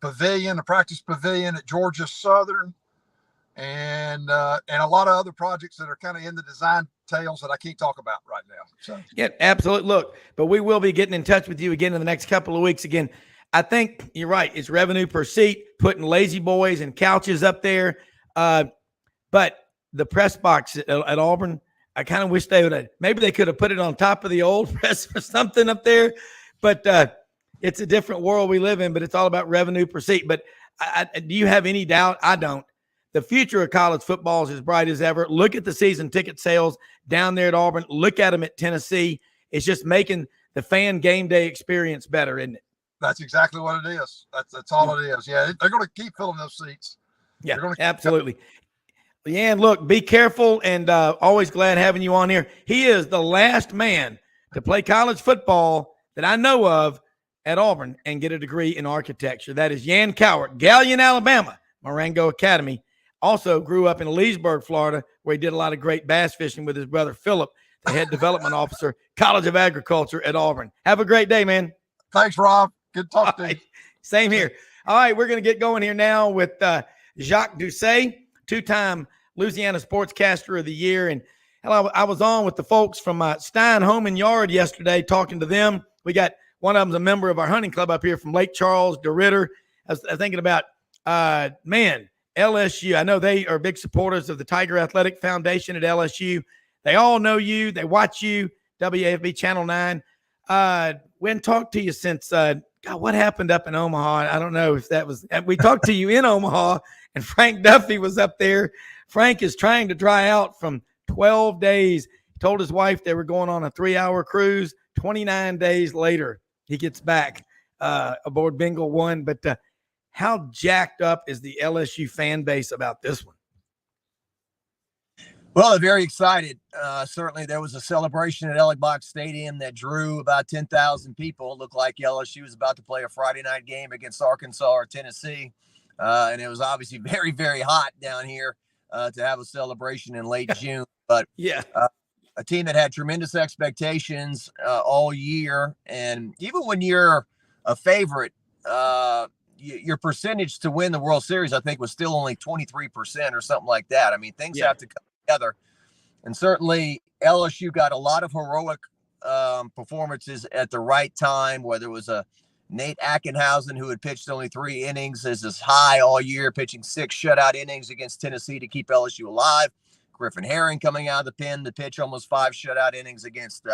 Speaker 4: practice pavilion at Georgia Southern, and a lot of other projects that are kind of in the design tails that I can't talk about right now. So
Speaker 2: yeah, absolutely. Look, but we will be getting in touch with you again in the next couple of weeks. Again, I think you're right. It's revenue per seat, putting lazy boys and couches up there. But the press box at Auburn, I kind of wish maybe they could have put it on top of the old press or something up there. But it's a different world we live in, but it's all about revenue per seat. But do you have any doubt? I don't. The future of college football is as bright as ever. Look at the season ticket sales down there at Auburn. Look at them at Tennessee. It's just making the fan game day experience better, isn't it?
Speaker 4: That's exactly what it is. That's all it is. Yeah, they're going to keep filling those seats.
Speaker 2: Yeah, absolutely. Yann, look, be careful, and always glad having you on here. He is the last man to play college football that I know of at Auburn and get a degree in architecture. That is Yann Cowart, Gallion, Alabama, Marengo Academy. Also grew up in Leesburg, Florida, where he did a lot of great bass fishing with his brother Philip, the head development officer, College of Agriculture at Auburn. Have a great day, man.
Speaker 4: Thanks, Rob. Good talk to you.
Speaker 2: Same here. All right, we're going to get going here now with Jacques Doucet, two-time Louisiana Sportscaster of the Year. And I was on with the folks from Stein Home and Yard yesterday talking to them. We got one of them's a member of our hunting club up here from Lake Charles, DeRitter. I was thinking about, LSU. I know they are big supporters of the Tiger Athletic Foundation at LSU. They all know you. They watch you, WAFB Channel 9. We hadn't talked to you since, God, what happened up in Omaha? I don't know if that was, we talked to you in Omaha, and Frank Duffy was up there. Frank is trying to dry out from 12 days. He told his wife they were going on a 3-hour cruise. 29 days later, he gets back aboard Bengal One. But how jacked up is the LSU fan base about this one?
Speaker 8: Well, they're very excited. Certainly, there was a celebration at Box Stadium that drew about 10,000 people. It looked like LSU was about to play a Friday night game against Arkansas or Tennessee. And it was obviously very, very hot down here to have a celebration in late June. But a team that had tremendous expectations all year. And even when you're a favorite, your percentage to win the World Series, I think, was still only 23% or something like that. I mean, things have to come together. And certainly LSU got a lot of heroic performances at the right time, whether it was a Nate Ackenhausen, who had pitched only 3 innings, is as high all year, pitching 6 shutout innings against Tennessee to keep LSU alive. Griffin Herring coming out of the pen to pitch almost 5 shutout innings against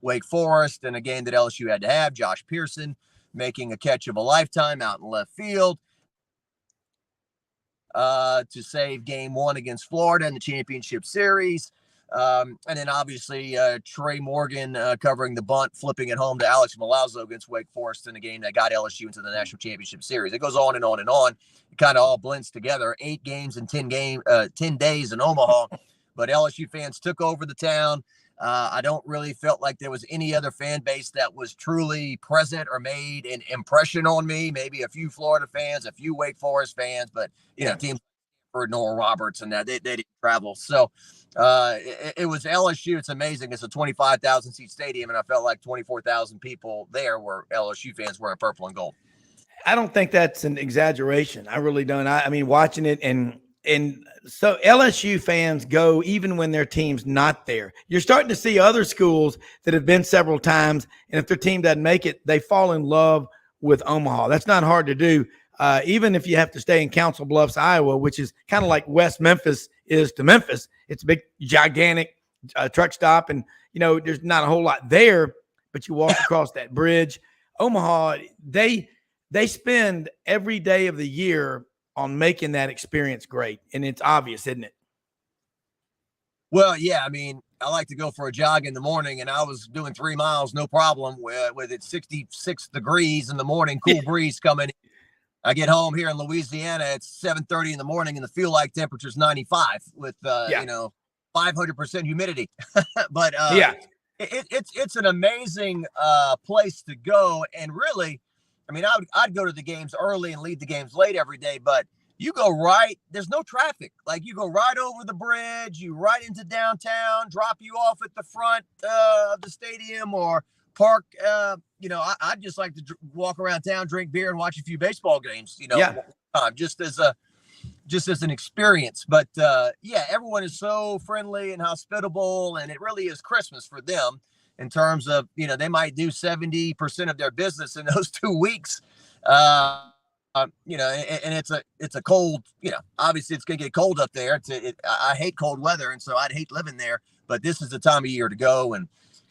Speaker 8: Wake Forest in a game that LSU had to have. Josh Pearson making a catch of a lifetime out in left field to save game 1 against Florida in the championship series. And then obviously Trey Morgan covering the bunt, flipping it home to Alex Milazzo against Wake Forest in a game that got LSU into the national championship series. It goes on and on and on. It kind of all blends together. 8 games in 10 days in Omaha, but LSU fans took over the town. I don't really felt like there was any other fan base that was truly present or made an impression on me. Maybe a few Florida fans, a few Wake Forest fans, but you know, teams for Noah Roberts and that they didn't travel. So it was LSU. It's amazing. It's a 25,000 seat stadium, and I felt like 24,000 people there were LSU fans wearing purple and gold.
Speaker 2: I don't think that's an exaggeration. I really don't. I mean, watching it, and so LSU fans go even when their team's not there. You're starting to see other schools that have been several times, and if their team doesn't make it, they fall in love with Omaha. That's not hard to do. Even if you have to stay in Council Bluffs, Iowa, which is kind of like West Memphis is to Memphis. It's a big, gigantic truck stop, and, you know, there's not a whole lot there, but you walk across that bridge. Omaha, they spend every day of the year on making that experience great, and it's obvious, isn't it?
Speaker 8: Well, yeah, I mean, I like to go for a jog in the morning, and I was doing 3 miles, no problem, with it 66 degrees in the morning, cool breeze coming in. I get home here in Louisiana at 7:30 in the morning, and the feel like temperature is 95 with, 500% humidity. But it's an amazing place to go. And really, I mean, I'd go to the games early and leave the games late every day, but you go right, there's no traffic. Like, you go right over the bridge, you right into downtown, drop you off at the front of the stadium, or park. I'd just like to walk around town, drink beer, and watch a few baseball games, just as an experience. But everyone is so friendly and hospitable, and it really is Christmas for them in terms of, they might do 70% of their business in those 2 weeks. And it's a cold, obviously it's going to get cold up there. I hate cold weather, and so I'd hate living there, but this is the time of year to go. And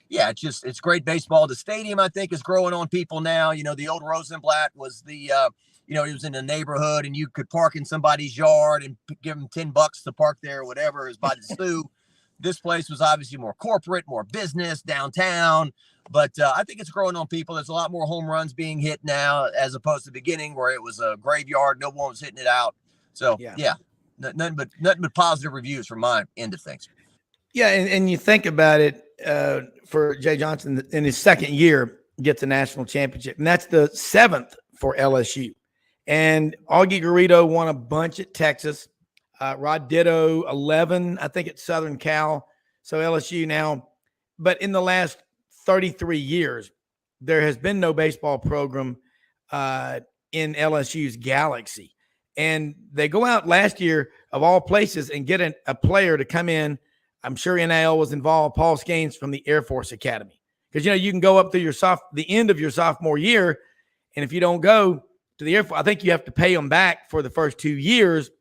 Speaker 8: yeah, it's great baseball. The stadium, I think, is growing on people now. The old Rosenblatt was it was in the neighborhood, and you could park in somebody's yard and give them $10 to park there or whatever. It was by the zoo. This place was obviously more corporate, more business, downtown. But I think it's growing on people. There's a lot more home runs being hit now, as opposed to the beginning where it was a graveyard. No one was hitting it out. So, nothing but positive reviews from my end of things. Yeah,
Speaker 2: and you think about it, for Jay Johnson in his second year, gets a national championship, and that's the 7th for LSU. And Augie Garrido won a bunch at Texas. Rod Ditto, 11, I think, at Southern Cal. So LSU now. But in the last 33 years, there has been no baseball program in LSU's galaxy. And they go out last year, of all places, and get a player to come in. I'm sure NIL was involved, Paul Scaines from the Air Force Academy. Because, you can go up through the end of your sophomore year, and if you don't go to the Air Force, I think you have to pay him back for the first 2 years.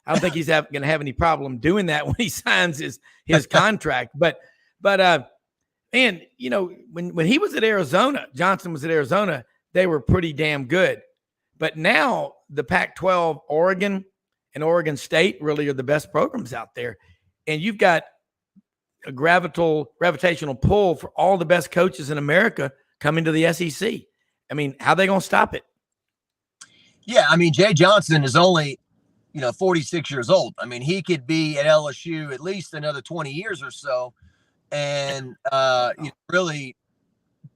Speaker 2: I don't think he's going to have any problem doing that when he signs his contract. But man, when he was at Arizona, Johnson was at Arizona, they were pretty damn good. But now the Pac-12, Oregon and Oregon State really are the best programs out there. And you've got a gravitational pull for all the best coaches in America coming to the SEC. I mean, how are they going to stop it?
Speaker 8: Yeah, I mean, Jay Johnson is only, 46 years old. I mean, he could be at LSU at least another 20 years or so and really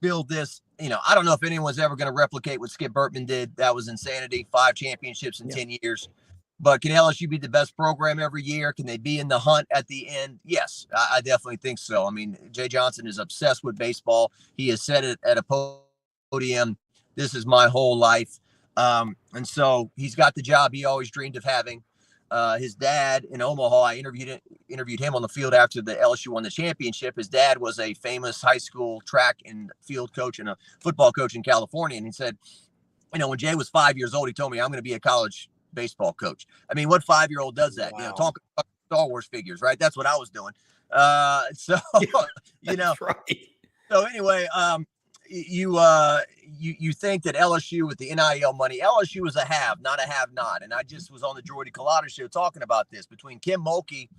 Speaker 8: build this. I don't know if anyone's ever going to replicate what Skip Bertman did. That was insanity. 5 championships in 10 years. But can LSU be the best program every year? Can they be in the hunt at the end? Yes, I definitely think so. I mean, Jay Johnson is obsessed with baseball. He has said it at a podium, this is my whole life. And so he's got the job he always dreamed of having. His dad in Omaha, I interviewed him on the field after the LSU won the championship. His dad was a famous high school track and field coach and a football coach in California. And he said, when Jay was 5 years old, he told me, I'm going to be a college baseball coach. I mean, what 5-year-old does that?
Speaker 2: Wow.
Speaker 8: Talk about Star Wars figures, right? That's what I was doing. So
Speaker 2: right.
Speaker 8: So anyway, you think that LSU with the NIL money, LSU is a have, not a have not. And I just was on the Jordy Collada show talking about this between Kim Mulkey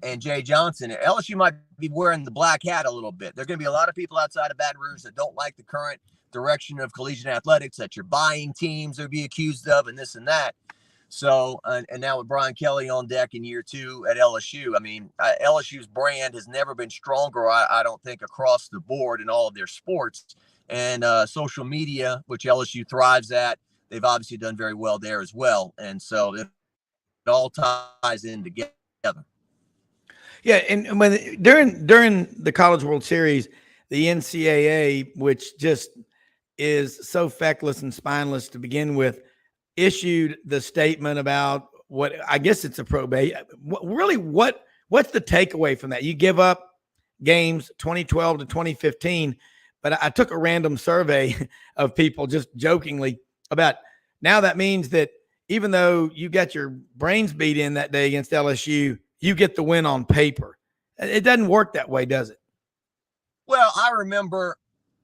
Speaker 8: and Jay Johnson. LSU might be wearing the black hat a little bit. There are going to be a lot of people outside of Baton Rouge that don't like the current direction of collegiate athletics, that you're buying teams they'll be accused of and this and that. So, and now with Brian Kelly on deck in year 2 at LSU, I mean, LSU's brand has never been stronger, I don't think, across the board in all of their sports. And social media, which LSU thrives at, they've obviously done very well there as well. And so it all ties in together.
Speaker 2: Yeah, and when during the College World Series, the NCAA, which just is so feckless and spineless to begin with, issued the statement about what I guess it's a probate. What's the takeaway from that? You give up games 2012 to 2015, but I took a random survey of people just jokingly about now that means that even though you got your brains beat in that day against LSU, you get the win on paper. It doesn't work that way, does it?
Speaker 8: Well, I remember,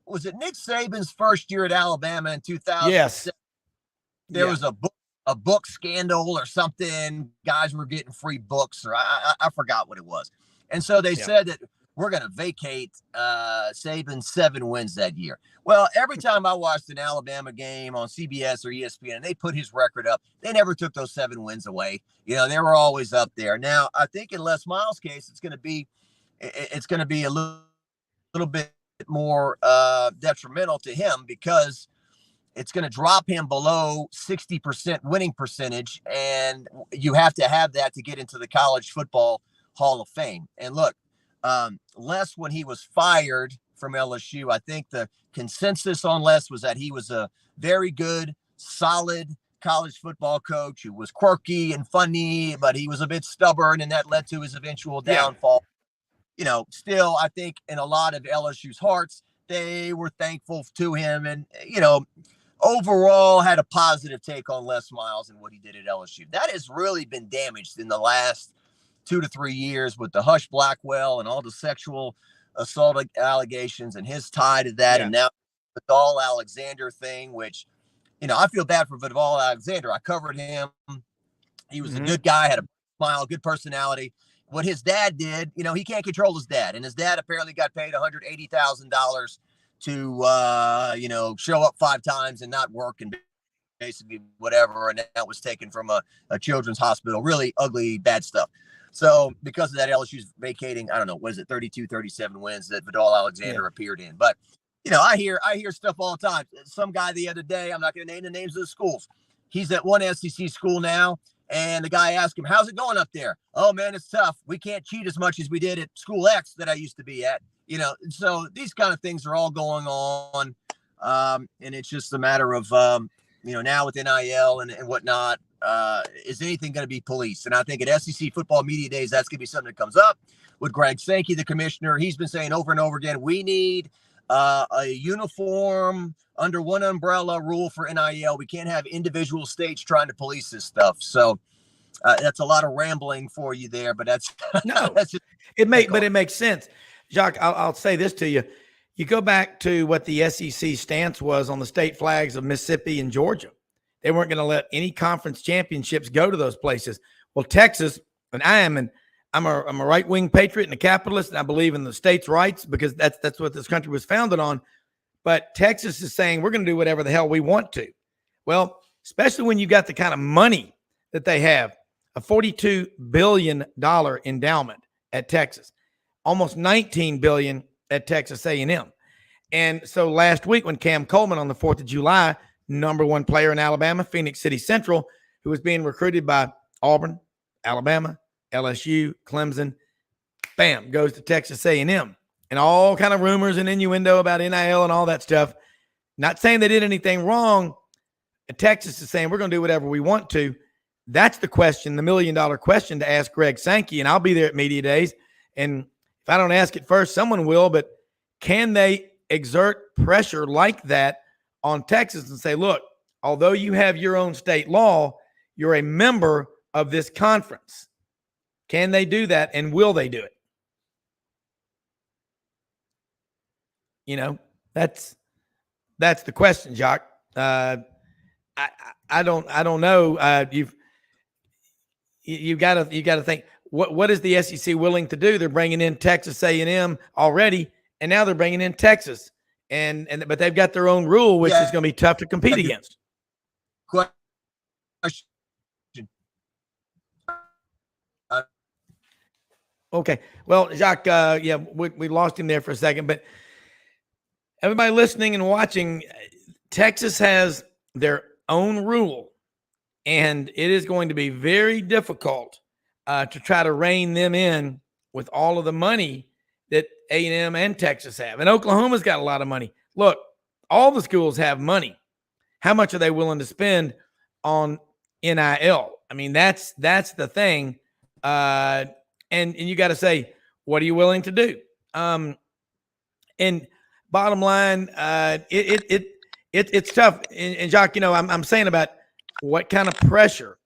Speaker 8: was it Nick Saban's first year at Alabama in 2000?
Speaker 2: Yes.
Speaker 8: There was a book scandal or something. Guys were getting free books, or I forgot what it was. And so they said that we're going to vacate Saban's 7 wins that year. Well, every time I watched an Alabama game on CBS or ESPN, and they put his record up, they never took those 7 wins away. They were always up there. Now, I think in Les Miles' case, it's going to be a little bit more detrimental to him because it's going to drop him below 60% winning percentage. And you have to have that to get into the College Football Hall of Fame. And look, Les, when he was fired from LSU, I think the consensus on Les was that he was a very good, solid college football coach who was quirky and funny, but he was a bit stubborn, and that led to his eventual downfall. Still, I think in a lot of LSU's hearts, they were thankful to him and, overall had a positive take on Les Miles and what he did at LSU. That has really been damaged in the last 2 to 3 years with the Hush Blackwell and all the sexual assault allegations and his tie to that. Yeah. And now the Vidal Alexander thing, which, I feel bad for Vidal Alexander. I covered him. He was a good guy, had a smile, good personality. What his dad did, he can't control his dad. And his dad apparently got paid $180,000 to, show up 5 times and not work and basically whatever. And that was taken from a children's hospital. Really ugly, bad stuff. So because of that, LSU's vacating, I don't know, what is it, 32, 37 wins that Vidal Alexander appeared in. But I hear stuff all the time. Some guy the other day, I'm not going to name the names of the schools. He's at one SEC school now, and the guy asked him, "How's it going up there?" "Oh man, it's tough. We can't cheat as much as we did at school X that I used to be at." So these kind of things are all going on, and it's just a matter of now with NIL and whatnot. Is anything going to be policed? And I think at SEC football media days, that's going to be something that comes up with Greg Sankey, the commissioner. He's been saying over and over again, we need a uniform under one umbrella rule for NIL. We can't have individual states trying to police this stuff. So that's a lot of rambling for you there, but that's that's just,
Speaker 2: it makes sense. Jacques, I'll say this to you. You go back to what the SEC stance was on the state flags of Mississippi and Georgia. They weren't going to let any conference championships go to those places. Well, Texas, and I'm a right-wing patriot and a capitalist, and I believe in the states' rights because that's what this country was founded on. But Texas is saying we're going to do whatever the hell we want to. Well, especially when you got the kind of money that they have, a $42 billion endowment at Texas, almost $19 billion at Texas A&M. And so last week when Cam Coleman on the 4th of July, number one player in Alabama, Phoenix City Central, who was being recruited by Auburn, Alabama, LSU, Clemson, bam, goes to Texas A&M. And all kind of rumors and innuendo about NIL and all that stuff. Not saying they did anything wrong. Texas is saying we're going to do whatever we want to. That's the question, the $1 million question to ask Greg Sankey, and I'll be there at media days. And if I don't ask it first, someone will, but can they exert pressure like that on Texas and say, look, although you have your own state law, you're a member of this conference. Can they do that, and will they do it? That's the question, Jacques. I don't know. You've got to think, what is the SEC willing to do? They're bringing in Texas A&M already, and now they're bringing in Texas, but they've got their own rule, which is going to be tough to compete against.
Speaker 8: Question.
Speaker 2: Okay. Well, Jacques, we lost him there for a second, but everybody listening and watching, Texas has their own rule, and it is going to be very difficult to try to rein them in with all of the money that A&M and Texas have. And Oklahoma's got a lot of money. Look, all the schools have money. How much are they willing to spend on NIL? I mean, that's the thing. And you got to say, what are you willing to do? And bottom line, it's tough. And Jacques, I'm saying about what kind of pressure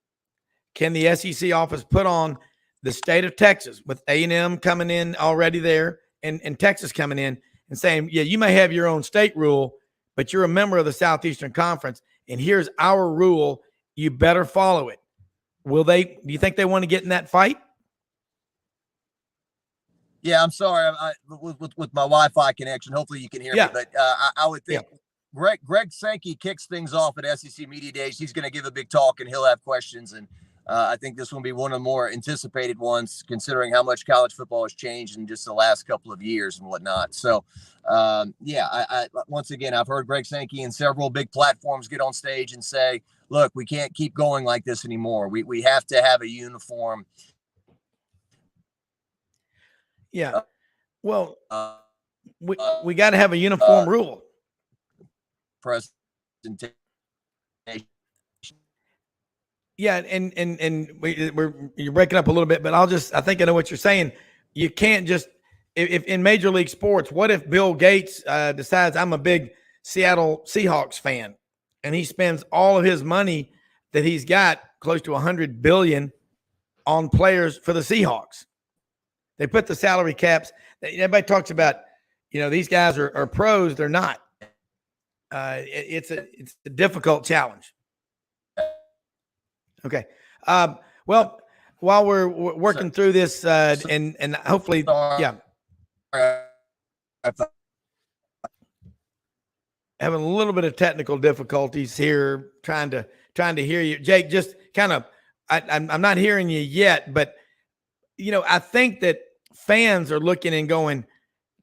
Speaker 2: can the SEC office put on the state of Texas with A&M coming in already there and Texas coming in and saying, yeah, you may have your own state rule, but you're a member of the Southeastern Conference, and here's our rule. You better follow it. Do you think they want to get in that fight?
Speaker 8: Yeah, I'm sorry. With my Wi-Fi connection, hopefully you can hear me. But I would think Greg Sankey kicks things off at SEC Media Days. He's going to give a big talk, and he'll have questions. And I think this will be one of the more anticipated ones, considering how much college football has changed in just the last couple of years and whatnot. So, I once again, I've heard Greg Sankey and several big platforms get on stage and say, look, we can't keep going like this anymore. We have to have a uniform.
Speaker 2: Yeah. Well, we got to have a uniform rule.
Speaker 8: Presentation.
Speaker 2: Yeah, and you're breaking up a little bit, but I think I know what you're saying. You can't just if in Major League Sports, what if Bill Gates decides I'm a big Seattle Seahawks fan, and he spends all of his money that he's got, close to $100 billion, on players for the Seahawks? They put the salary caps. Everybody talks about, these guys are pros. They're not. It's a difficult challenge. Okay. Well, while we're working through this, and hopefully, having a little bit of technical difficulties here, trying to hear you, Jake. Just kind of, I'm not hearing you yet, but I think that fans are looking and going,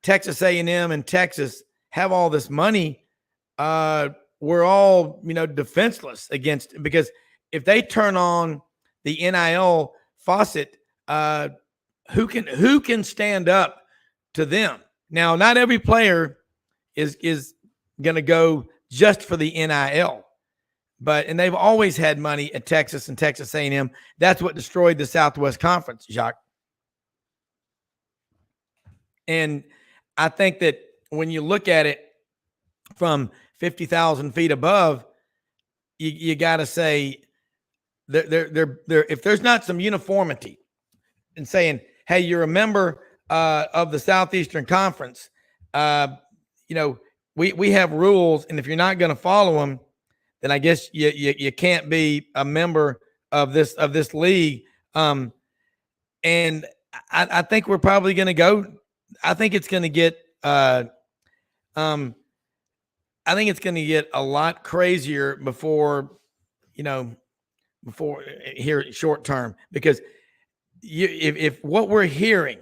Speaker 2: Texas A&M and Texas have all this money, we're all, defenseless against, because if they turn on the NIL faucet, who can stand up to them? Now, not every player is going to go just for the NIL, and they've always had money at Texas and Texas A&M. That's what destroyed the Southwest Conference, Jacques. And I think that when you look at it from 50,000 feet above, you got to say if there's not some uniformity in saying, hey, you're a member of the Southeastern Conference, we have rules, and if you're not going to follow them, then I guess you can't be a member of this league. And I think we're probably going to go. I think it's going to get. I think it's going to get a lot crazier before here short term, because if what we're hearing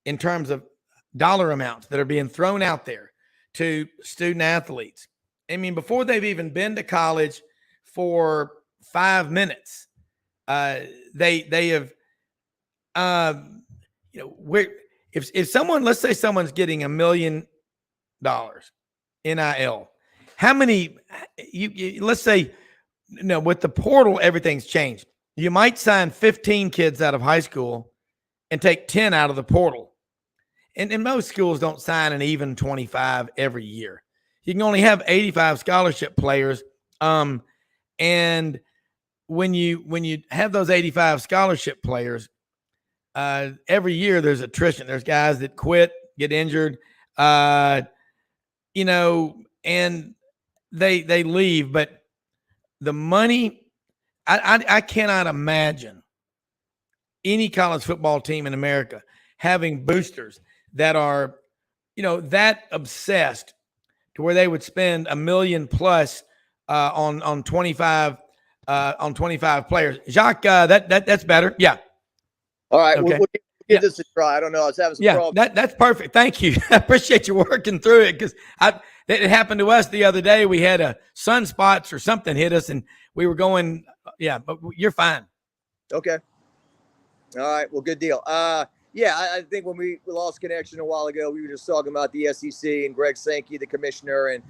Speaker 2: in terms of dollar amounts that are being thrown out there to student athletes, I mean, before they've even been to college for 5 minutes, they have, if someone, let's say someone's getting $1 million NIL, how many, let's say, with the portal, everything's changed. You might sign 15 kids out of high school and take 10 out of the portal. And most schools don't sign an even 25 every year. You can only have 85 scholarship players. And when you have those 85 scholarship players, every year there's attrition. There's guys that quit, get injured, and they leave. But the money, I cannot imagine any college football team in America having boosters that are, that obsessed to where they would spend $1 million plus on 25 players. Jacques, that's better. Yeah.
Speaker 8: All right.
Speaker 2: Okay.
Speaker 8: We'll give this a try. I don't know. I was having some problems.
Speaker 2: That's perfect. Thank you. I appreciate you working through it, because it happened to us the other day. We had a sunspots or something hit us, and we were going. Yeah, but you're fine.
Speaker 8: Okay. All right. Well, good deal. I think when we lost connection a while ago, we were just talking about the SEC and Greg Sankey, the commissioner, and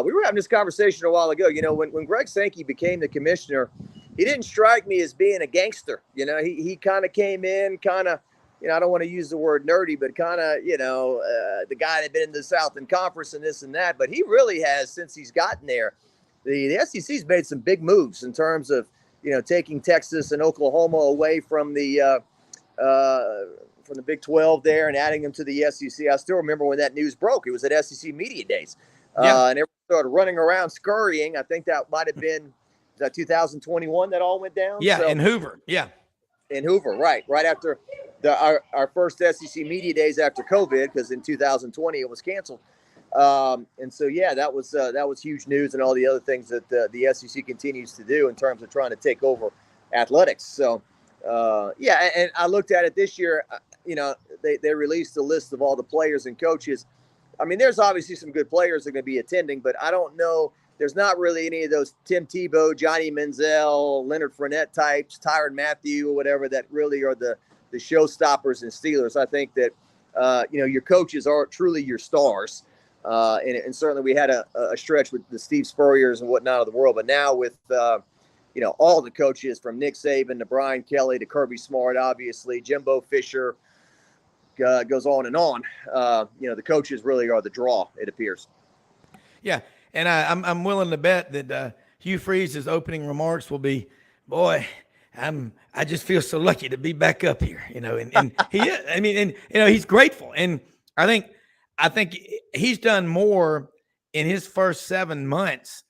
Speaker 8: we were having this conversation a while ago. When Greg Sankey became the commissioner, he didn't strike me as being a gangster. He kind of came in, I don't want to use the word nerdy, but the guy that had been in the Southern Conference and this and that. But he really has, since he's gotten there, the SEC's made some big moves in terms of, taking Texas and Oklahoma away from the Big 12 there and adding them to the SEC. I still remember when that news broke. It was at SEC Media Days. And everyone started running around scurrying. I think that might have been 2021 that all went down.
Speaker 2: Yeah, in Hoover. Yeah.
Speaker 8: In Hoover, right after our first SEC Media Days after COVID, because in 2020 it was canceled. That was huge news, and all the other things that the SEC continues to do in terms of trying to take over athletics. So, and I looked at it this year. They released a list of all the players and coaches. I mean, there's obviously some good players that are going to be attending, but I don't know. There's not really any of those Tim Tebow, Johnny Manziel, Leonard Fournette types, Tyrann Mathieu, or whatever, that really are the showstoppers and Steelers. I think that, your coaches are truly your stars. And certainly we had a stretch with the Steve Spurriers and whatnot of the world. But now with, all the coaches from Nick Saban to Brian Kelly to Kirby Smart, obviously, Jimbo Fisher, goes on and on. The coaches really are the draw, it appears.
Speaker 2: Yeah. And I'm willing to bet that Hugh Freeze's opening remarks will be, boy, I just feel so lucky to be back up here, and he's grateful. And I think he's done more in his first 7 months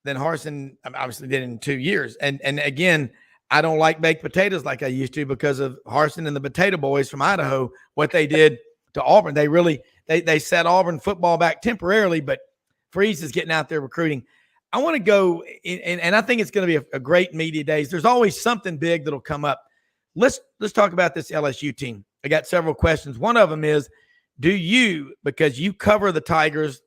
Speaker 2: than Harsin obviously did in 2 years. And again, I don't like baked potatoes like I used to because of Harsin and the Potato Boys from Idaho, what they did to Auburn. They really, they set Auburn football back temporarily, but Freeze is getting out there recruiting. I want to go, and I think it's going to be a great media days. There's always something big that'll come up. Let's talk about this LSU team. I got several questions. One of them is, do you, because you cover the Tigers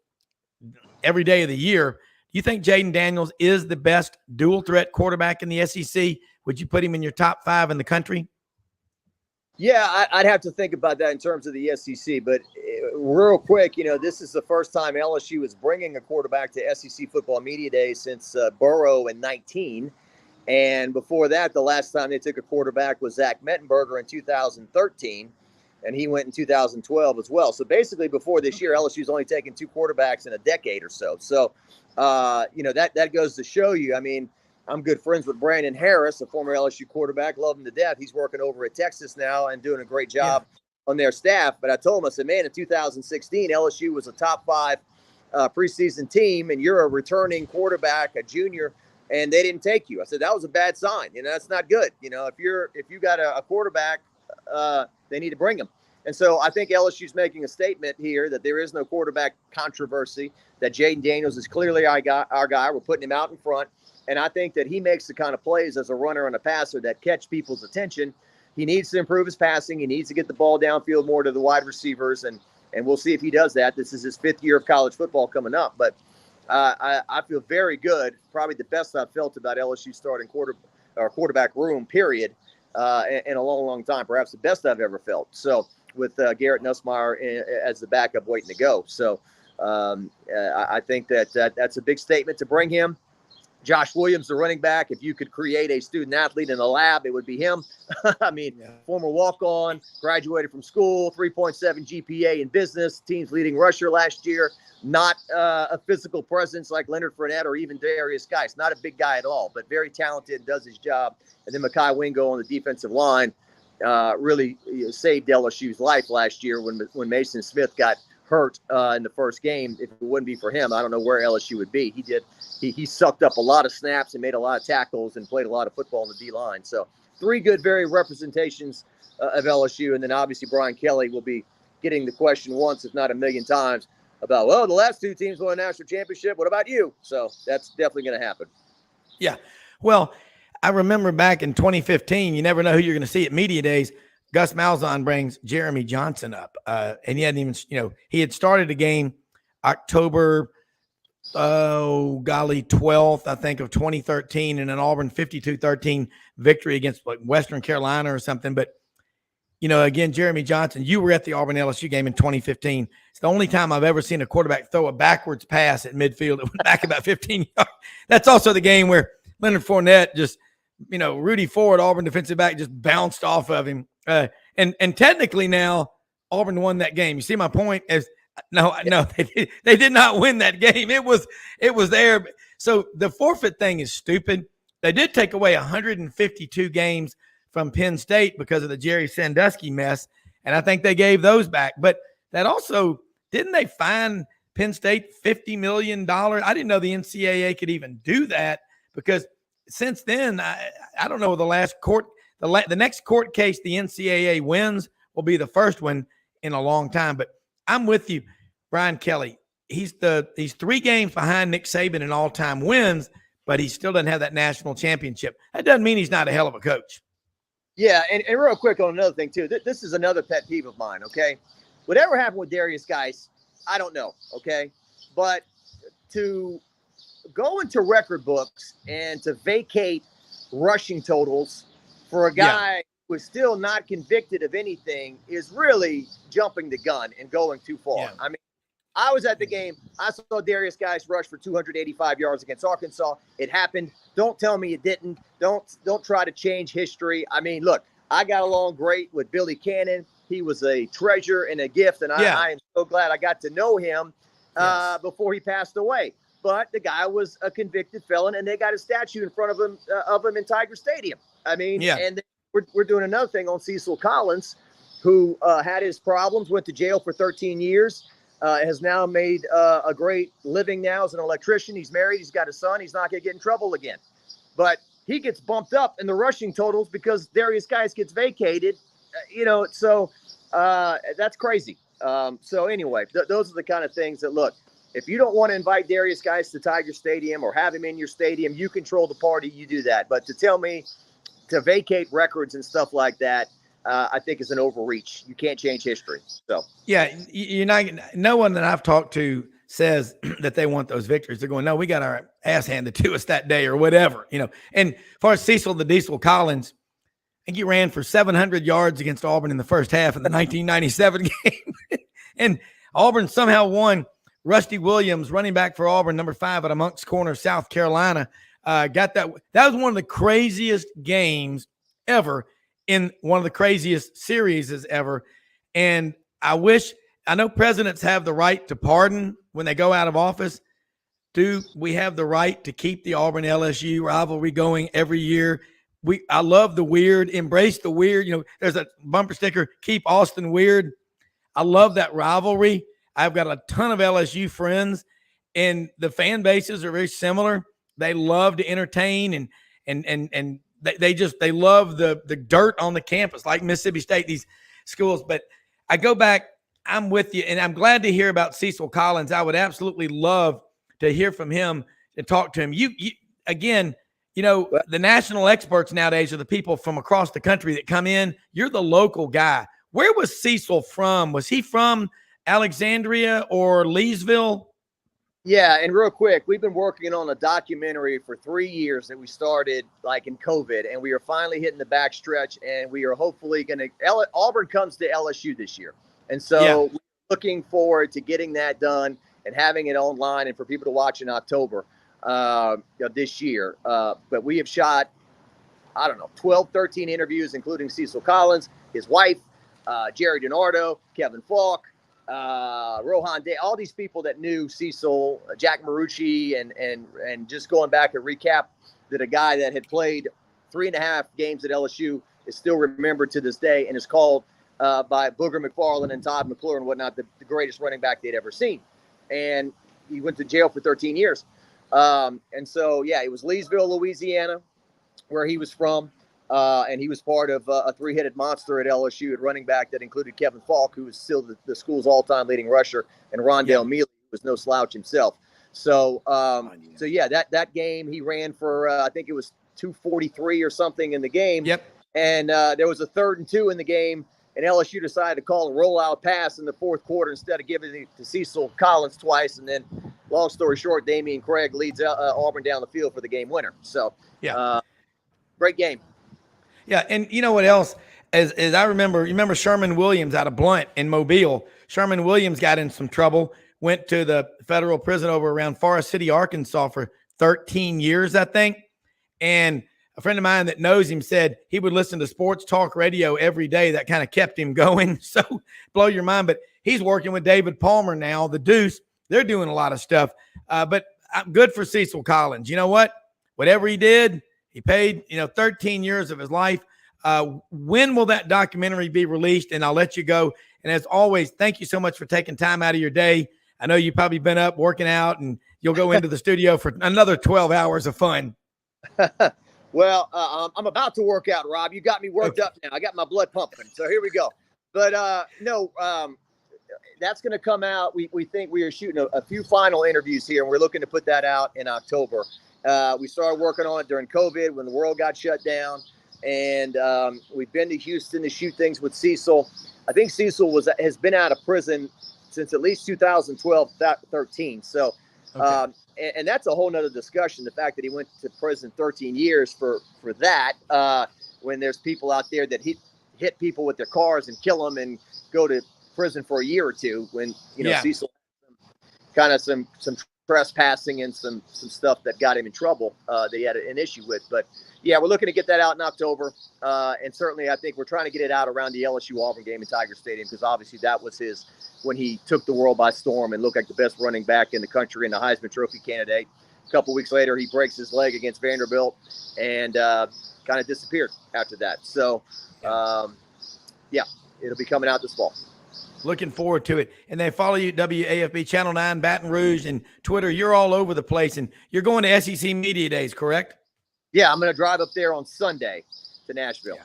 Speaker 2: every day of the year. Do you think Jaden Daniels is the best dual threat quarterback in the SEC? Would you put him in your top 5 in the country?
Speaker 8: Yeah, I'd have to think about that in terms of the SEC. But real quick, this is the first time LSU is bringing a quarterback to SEC Football Media Day since Burrow in 19. And before that, the last time they took a quarterback was Zach Mettenberger in 2013. And he went in 2012 as well. So basically before this year, LSU's only taken 2 quarterbacks in a decade or so. So, that goes to show you, I mean, I'm good friends with Brandon Harris, a former LSU quarterback. Love him to death. He's working over at Texas now and doing a great job on their staff. But I told him, I said, man, in 2016, LSU was a top 5 preseason team, and you're a returning quarterback, a junior, and they didn't take you. I said, that was a bad sign. That's not good. If you got a quarterback, they need to bring him. And so I think LSU's making a statement here that there is no quarterback controversy, that Jaden Daniels is clearly our guy. We're putting him out in front. And I think that he makes the kind of plays as a runner and a passer that catch people's attention. He needs to improve his passing. He needs to get the ball downfield more to the wide receivers, and we'll see if he does that. This is his 5th year of college football coming up. But I feel very good, probably the best I've felt about LSU starting quarterback room, period, in a long, long time. Perhaps the best I've ever felt. So with Garrett Nussmeier as the backup waiting to go. So I think that's a big statement to bring him. Josh Williams, the running back, if you could create a student athlete in the lab, it would be him. I mean, former walk-on, graduated from school, 3.7 GPA in business, team's leading rusher last year, not a physical presence like Leonard Fournette or even Darius Geis. Not a big guy at all, but very talented and does his job. And then Mekhi Wingo on the defensive line really saved LSU's life last year when Mason Smith got hurt in the first game. If it wouldn't be for him, I don't know where LSU would be. He sucked up a lot of snaps and made a lot of tackles and played a lot of football in the D-line. So 3 good, very representations of LSU. And then obviously Brian Kelly will be getting the question once, if not a million times, about, well, the last 2 teams won a national championship. What about you? So that's definitely going to happen.
Speaker 2: Yeah. Well, I remember back in 2015, you never know who you're going to see at media days. Gus Malzahn brings Jeremy Johnson up. And he hadn't even, he had started a game October 12th, I think, of 2013, in an Auburn 52-13 victory against like Western Carolina or something. But, again, Jeremy Johnson, you were at the Auburn LSU game in 2015. It's the only time I've ever seen a quarterback throw a backwards pass at midfield. It went back about 15 yards. That's also the game where Leonard Fournette just, Rudy Ford, Auburn defensive back, just bounced off of him. And technically now Auburn won that game. You see my point? No, they did not win that game. It was there. So the forfeit thing is stupid. They did take away 152 games from Penn State because of the Jerry Sandusky mess, and I think they gave those back. But that also, didn't they fine Penn State $50 million? I didn't know the NCAA could even do that, because since then, I don't know, the next court case the NCAA wins will be the first one in a long time. But I'm with you, Brian Kelly. He's 3 games behind Nick Saban in all-time wins, but he still doesn't have that national championship. That doesn't mean he's not a hell of a coach.
Speaker 8: Yeah, and real quick on another thing, too. This is another pet peeve of mine, okay? Whatever happened with Darius Geis, I don't know, okay? But to go into record books and to vacate rushing totals for a guy who is still not convicted of anything is really jumping the gun and going too far. Yeah. I mean, I was at the game. I saw Darius Geis rush for 285 yards against Arkansas. It happened. Don't tell me it didn't. Don't try to change history. I mean, look, I got along great with Billy Cannon. He was a treasure and a gift, and I am so glad I got to know him before he passed away. But the guy was a convicted felon, and they got a statue in front of him in Tiger Stadium. I mean, and we're doing another thing on Cecil Collins, who had his problems, went to jail for 13 years, has now made a great living now as an electrician. He's married. He's got a son. He's not going to get in trouble again. But he gets bumped up in the rushing totals because Darius Geis gets vacated, so that's crazy. So anyway, those are the kind of things that, look, if you don't want to invite Darius Geis to Tiger Stadium or have him in your stadium, you control the party, you do that. But to tell me to vacate records and stuff like that, I think is an overreach. You can't change history. So
Speaker 2: yeah, you're not. No one that I've talked to says that they want those victories. They're going, no, we got our ass handed to us that day or whatever, you know. And as far as Cecil the Diesel Collins, I think he ran for 700 yards against Auburn in the first half in the 1997 game. And Auburn somehow won. Rusty Williams, running back for Auburn, number 5 at a Moncks Corner, South Carolina, got that. That was one of the craziest games ever in one of the craziest series ever. And I know presidents have the right to pardon when they go out of office. Do we have the right to keep the Auburn LSU rivalry going every year? I love the weird, embrace the weird. You know, there's a bumper sticker, keep Austin weird. I love that rivalry. I've got a ton of LSU friends, and the fan bases are very similar. They love to entertain, and they love the dirt on the campus, like Mississippi State, these schools. But I go back, I'm with you, and I'm glad to hear about Cecil Collins. I would absolutely love to hear from him and talk to him. You again, you know, the national experts nowadays are the people from across the country that come in. You're the local guy. Where was Cecil from? Was he from Alexandria or Leesville?
Speaker 8: Yeah, and real quick, we've been working on a documentary for 3 years that we started like in COVID, and we are finally hitting the back stretch, and we are hopefully going to – Auburn comes to LSU this year. And so we're looking forward to getting that done and having it online and for people to watch in October this year. But we have shot, 12, 13 interviews, including Cecil Collins, his wife, Jerry DiNardo, Kevin Falk, Rohan Day, all these people that knew Cecil, Jack Marucci, and just going back to recap that a guy that had played 3.5 games at LSU is still remembered to this day and is called by Booger McFarland and Todd McClure and whatnot the greatest running back they'd ever seen. And he went to jail for 13 years. And so, it was Leesville, Louisiana, where he was from. And he was part of a three-headed monster at LSU at running back that included Kevin Falk, who was still the school's all-time leading rusher, and Rondale Mealy, who was no slouch himself. So, that game he ran for, I think it was 243 or something in the game.
Speaker 2: Yep.
Speaker 8: And there was a 3rd and 2 in the game, and LSU decided to call a rollout pass in the 4th quarter instead of giving it to Cecil Collins twice. And then, long story short, Damian Craig leads Auburn down the field for the game winner. So, great game.
Speaker 2: Yeah, and you know what else? As I remember, you remember Sherman Williams out of Blount in Mobile. Sherman Williams got in some trouble, went to the federal prison over around Forest City, Arkansas for 13 years, I think. And a friend of mine that knows him said he would listen to sports talk radio every day. That kind of kept him going. So blow your mind. But he's working with David Palmer now, the Deuce. They're doing a lot of stuff. But good for Cecil Collins. You know what? Whatever he did, he paid, 13 years of his life. When will that documentary be released? And I'll let you go. And as always, thank you so much for taking time out of your day. I know you've probably been up working out, and you'll go into the studio for another 12 hours of fun.
Speaker 8: Well, I'm about to work out, Rob. You got me worked up now. I got my blood pumping. So here we go. But that's going to come out. We think we are shooting a few final interviews here, and we're looking to put that out in October. We started working on it during COVID when the world got shut down. And we've been to Houston to shoot things with Cecil. I think Cecil has been out of prison since at least 2012, 13. So, and that's a whole nother discussion. The fact that he went to prison 13 years for that, when there's people out there that hit people with their cars and kill them and go to prison for a year or two, when, Cecil kind of some trespassing and some stuff that got him in trouble that he had an issue with. But we're looking to get that out in October. And certainly I think we're trying to get it out around the LSU Auburn game in Tiger Stadium, because obviously that was when he took the world by storm and looked like the best running back in the country and the Heisman Trophy candidate. A couple weeks later, he breaks his leg against Vanderbilt and kind of disappeared after that. So, it'll be coming out this fall.
Speaker 2: Looking forward to it. And they follow you, WAFB Channel 9, Baton Rouge, and Twitter. You're all over the place. And you're going to SEC Media Days, correct?
Speaker 8: Yeah, I'm going to drive up there on Sunday to Nashville.
Speaker 2: Yeah.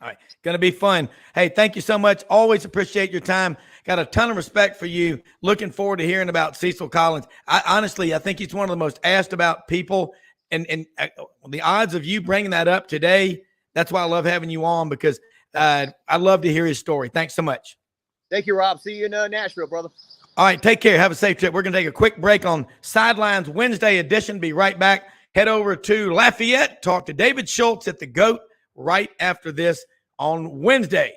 Speaker 2: All right. Going to be fun. Hey, thank you so much. Always appreciate your time. Got a ton of respect for you. Looking forward to hearing about Cecil Collins. I think he's one of the most asked about people. And the odds of you bringing that up today, that's why I love having you on, because I love to hear his story. Thanks so much.
Speaker 8: Thank you, Rob. See you in Nashville, brother.
Speaker 2: All right, take care. Have a safe trip. We're going to take a quick break on Sidelines Wednesday edition. Be right back. Head over to Lafayette. Talk to David Schultz at the GOAT right after this on Wednesday.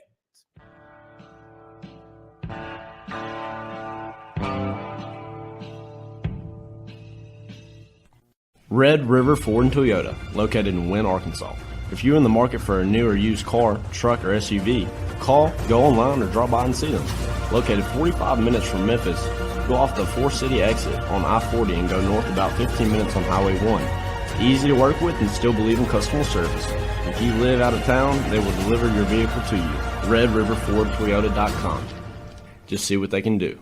Speaker 5: Red River Ford and Toyota, located in Wynne, Arkansas. If you're in the market for a new or used car, truck, or SUV, call, go online, or drop by and see them. Located 45 minutes from Memphis, go off the 4 City exit on I-40 and go north about 15 minutes on Highway 1. Easy to work with and still believe in customer service. If you live out of town, they will deliver your vehicle to you. RedRiverFordToyota.com. Just see what they can do.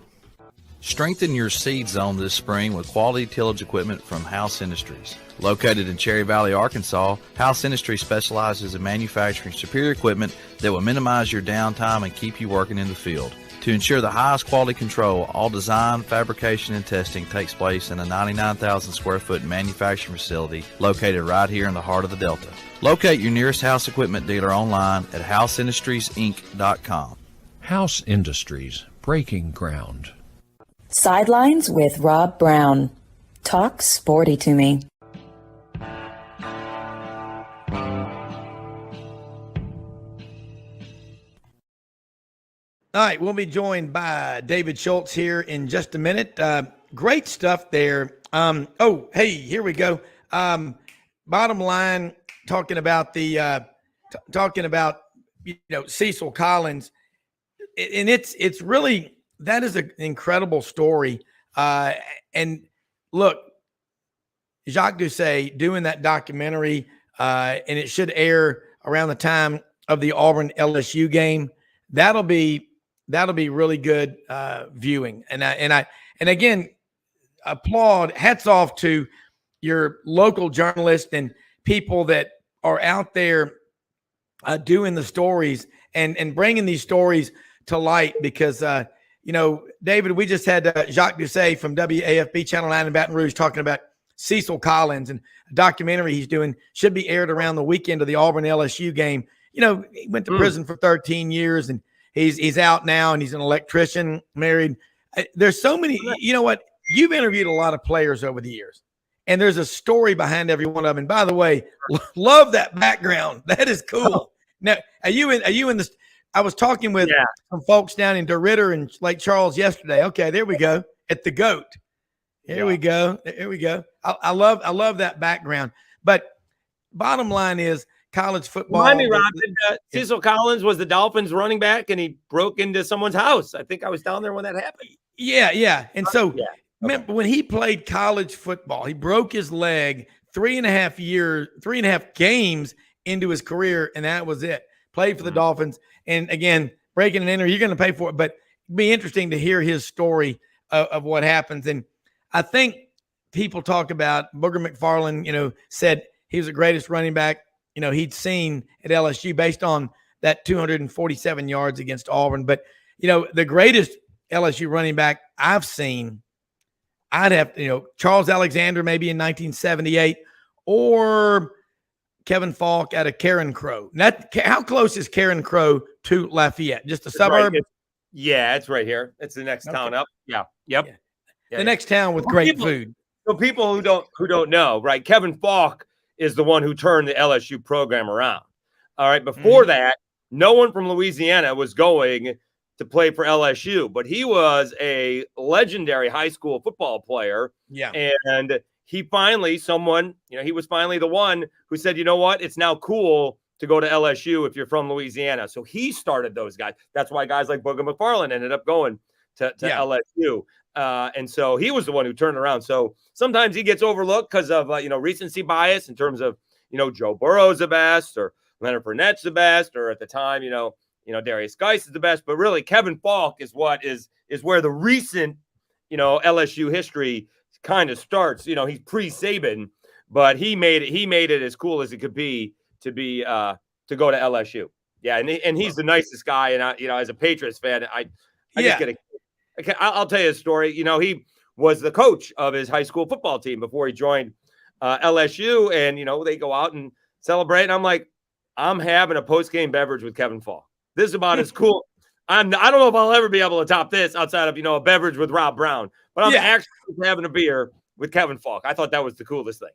Speaker 6: Strengthen your seed zone this spring with quality tillage equipment from House Industries. Located in Cherry Valley, Arkansas, House Industries specializes in manufacturing superior equipment that will minimize your downtime and keep you working in the field. To ensure the highest quality control, all design, fabrication, and testing takes place in a 99,000 square foot manufacturing facility located right here in the heart of the Delta. Locate your nearest House equipment dealer online at houseindustriesinc.com.
Speaker 7: House Industries, breaking ground.
Speaker 1: Sidelines with Rob Browne. Talk sporty to me.
Speaker 2: All right, we'll be joined by David Schultz here in just a minute. Great stuff there. Hey, here we go. Bottom line, talking about Cecil Collins, and it's really, that is an incredible story. And look, Jacques Doucet doing that documentary, and it should air around the time of the Auburn LSU game. That'll be really good viewing. And again, applaud, hats off to your local journalists and people that are out there doing the stories and bringing these stories to light, because David, we just had Jacques Doucet from WAFB Channel 9 in Baton Rouge talking about Cecil Collins, and a documentary he's doing should be aired around the weekend of the Auburn LSU game. He went to prison for 13 years and he's out now, and he's an electrician, married. There's so many, what? You've interviewed a lot of players over the years, and there's a story behind every one of them. And by the way, love that background. That is cool. Now, are you in this? I was talking with some folks down in DeRidder and Lake Charles yesterday. Okay, there we go. At the GOAT. Here we go. Here we go. I love that background. But bottom line is college football.
Speaker 9: Remind me, Rob, Cecil Collins was the Dolphins running back, and he broke into someone's house. I think I was down there when that happened.
Speaker 2: Yeah. And so remember when he played college football, he broke his leg 3.5 games into his career, and that was it. Played for the Dolphins. And again, breaking an injury, you're going to pay for it. But it'd be interesting to hear his story of what happens. And I think people talk about Booger McFarland, said he was the greatest running back, he'd seen at LSU based on that 247 yards against Auburn. But, the greatest LSU running back I've seen, I'd have, Charles Alexander maybe in 1978, or Kevin Falk out of Karen Crow. How close is Karen Crow to Lafayette? Just a suburb?
Speaker 9: Right. It's right here. It's the next town up. Yeah. Yep.
Speaker 2: Yeah. The next town with great food.
Speaker 9: So people who don't know, right? Kevin Falk is the one who turned the LSU program around. All right. Before that, no one from Louisiana was going to play for LSU, but he was a legendary high school football player. Yeah. And he was finally the one who said, you know what? It's now cool to go to LSU if you're from Louisiana. So he started those guys. That's why guys like Booger McFarland ended up going to LSU. And so he was the one who turned around. So sometimes he gets overlooked because of, recency bias in terms of, Joe Burrow's the best, or Leonard Fournette's the best, or at the time, Darius Geis is the best. But really, Kevin Falk is where the recent, LSU history kind of starts. He's pre-Saban, but he made it as cool as it could be to go to LSU. Yeah, and he's the nicest guy. And as a Patriots fan, I'll tell you a story. He was the coach of his high school football team before he joined LSU, and they go out and celebrate. And I'm like, I'm having a post-game beverage with Kevin Falk. This is about as cool I don't know if I'll ever be able to top this outside of, a beverage with Rob Browne, but I'm actually having a beer with Kevin Falk. I thought that was the coolest thing.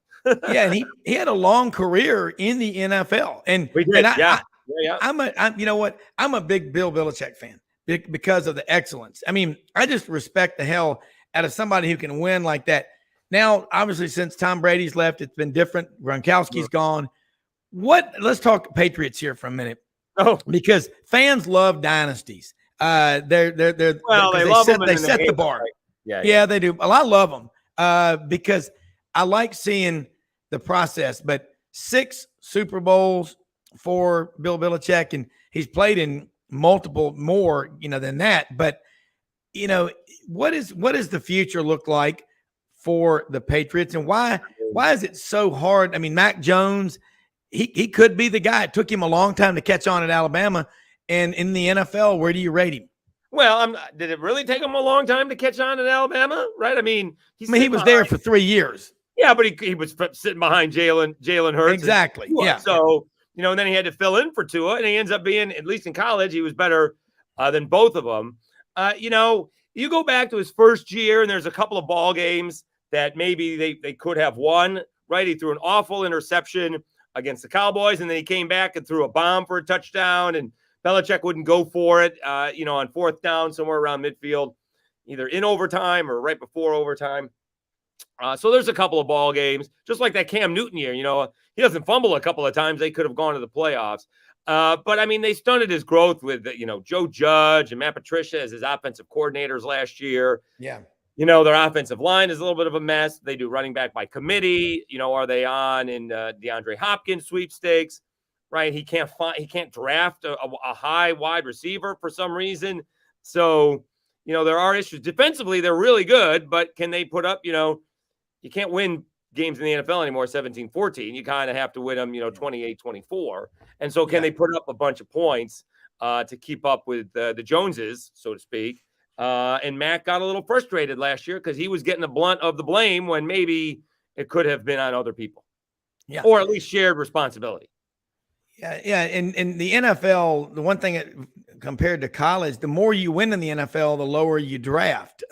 Speaker 2: Yeah. And he had a long career in the NFL. And,
Speaker 9: we did,
Speaker 2: you know what? I'm a big Bill Belichick fan because of the excellence. I mean, I just respect the hell out of somebody who can win like that. Now, obviously, since Tom Brady's left, it's been different. Gronkowski's gone. Let's talk Patriots here for a minute.
Speaker 9: Oh,
Speaker 2: because fans love dynasties. They set the bar.
Speaker 9: Right?
Speaker 2: Yeah, they do. Well, I love them because I like seeing the process. But 6 Super Bowls for Bill Belichick, and he's played in multiple more, than that. But what does the future look like for the Patriots, and why is it so hard? I mean, Mac Jones. He could be the guy. It took him a long time to catch on at Alabama. And in the NFL, where do you rate him?
Speaker 9: Well, did it really take him a long time to catch on at Alabama? Right? I mean,
Speaker 2: he was there for 3 years.
Speaker 9: Yeah, but he was sitting behind Jalen Hurts.
Speaker 2: Exactly. Yeah.
Speaker 9: So, and then he had to fill in for Tua, and he ends up being, at least in college, he was better than both of them. You go back to his first year, and there's a couple of ball games that maybe they could have won, right? He threw an awful interception against the Cowboys, and then he came back and threw a bomb for a touchdown, and Belichick wouldn't go for it, on 4th down somewhere around midfield, either in overtime or right before overtime. So there's a couple of ball games, just like that Cam Newton year. He doesn't fumble a couple of times. They could have gone to the playoffs. But, I mean, they stunted his growth with, Joe Judge and Matt Patricia as his offensive coordinators last year.
Speaker 2: Yeah.
Speaker 9: Their offensive line is a little bit of a mess. They do running back by committee. Are they on in DeAndre Hopkins sweepstakes, right? He can't draft a high wide receiver for some reason. So, there are issues. Defensively, they're really good, but can they put up, you can't win games in the NFL anymore 17-14. You kind of have to win them, 28-24. And so can they put up a bunch of points to keep up with the Joneses, so to speak? And Mac got a little frustrated last year because he was getting the blunt of the blame when maybe it could have been on other people. Yeah. Or at least shared responsibility.
Speaker 2: Yeah. Yeah. And the NFL, the one thing compared to college, the more you win in the NFL, the lower you draft.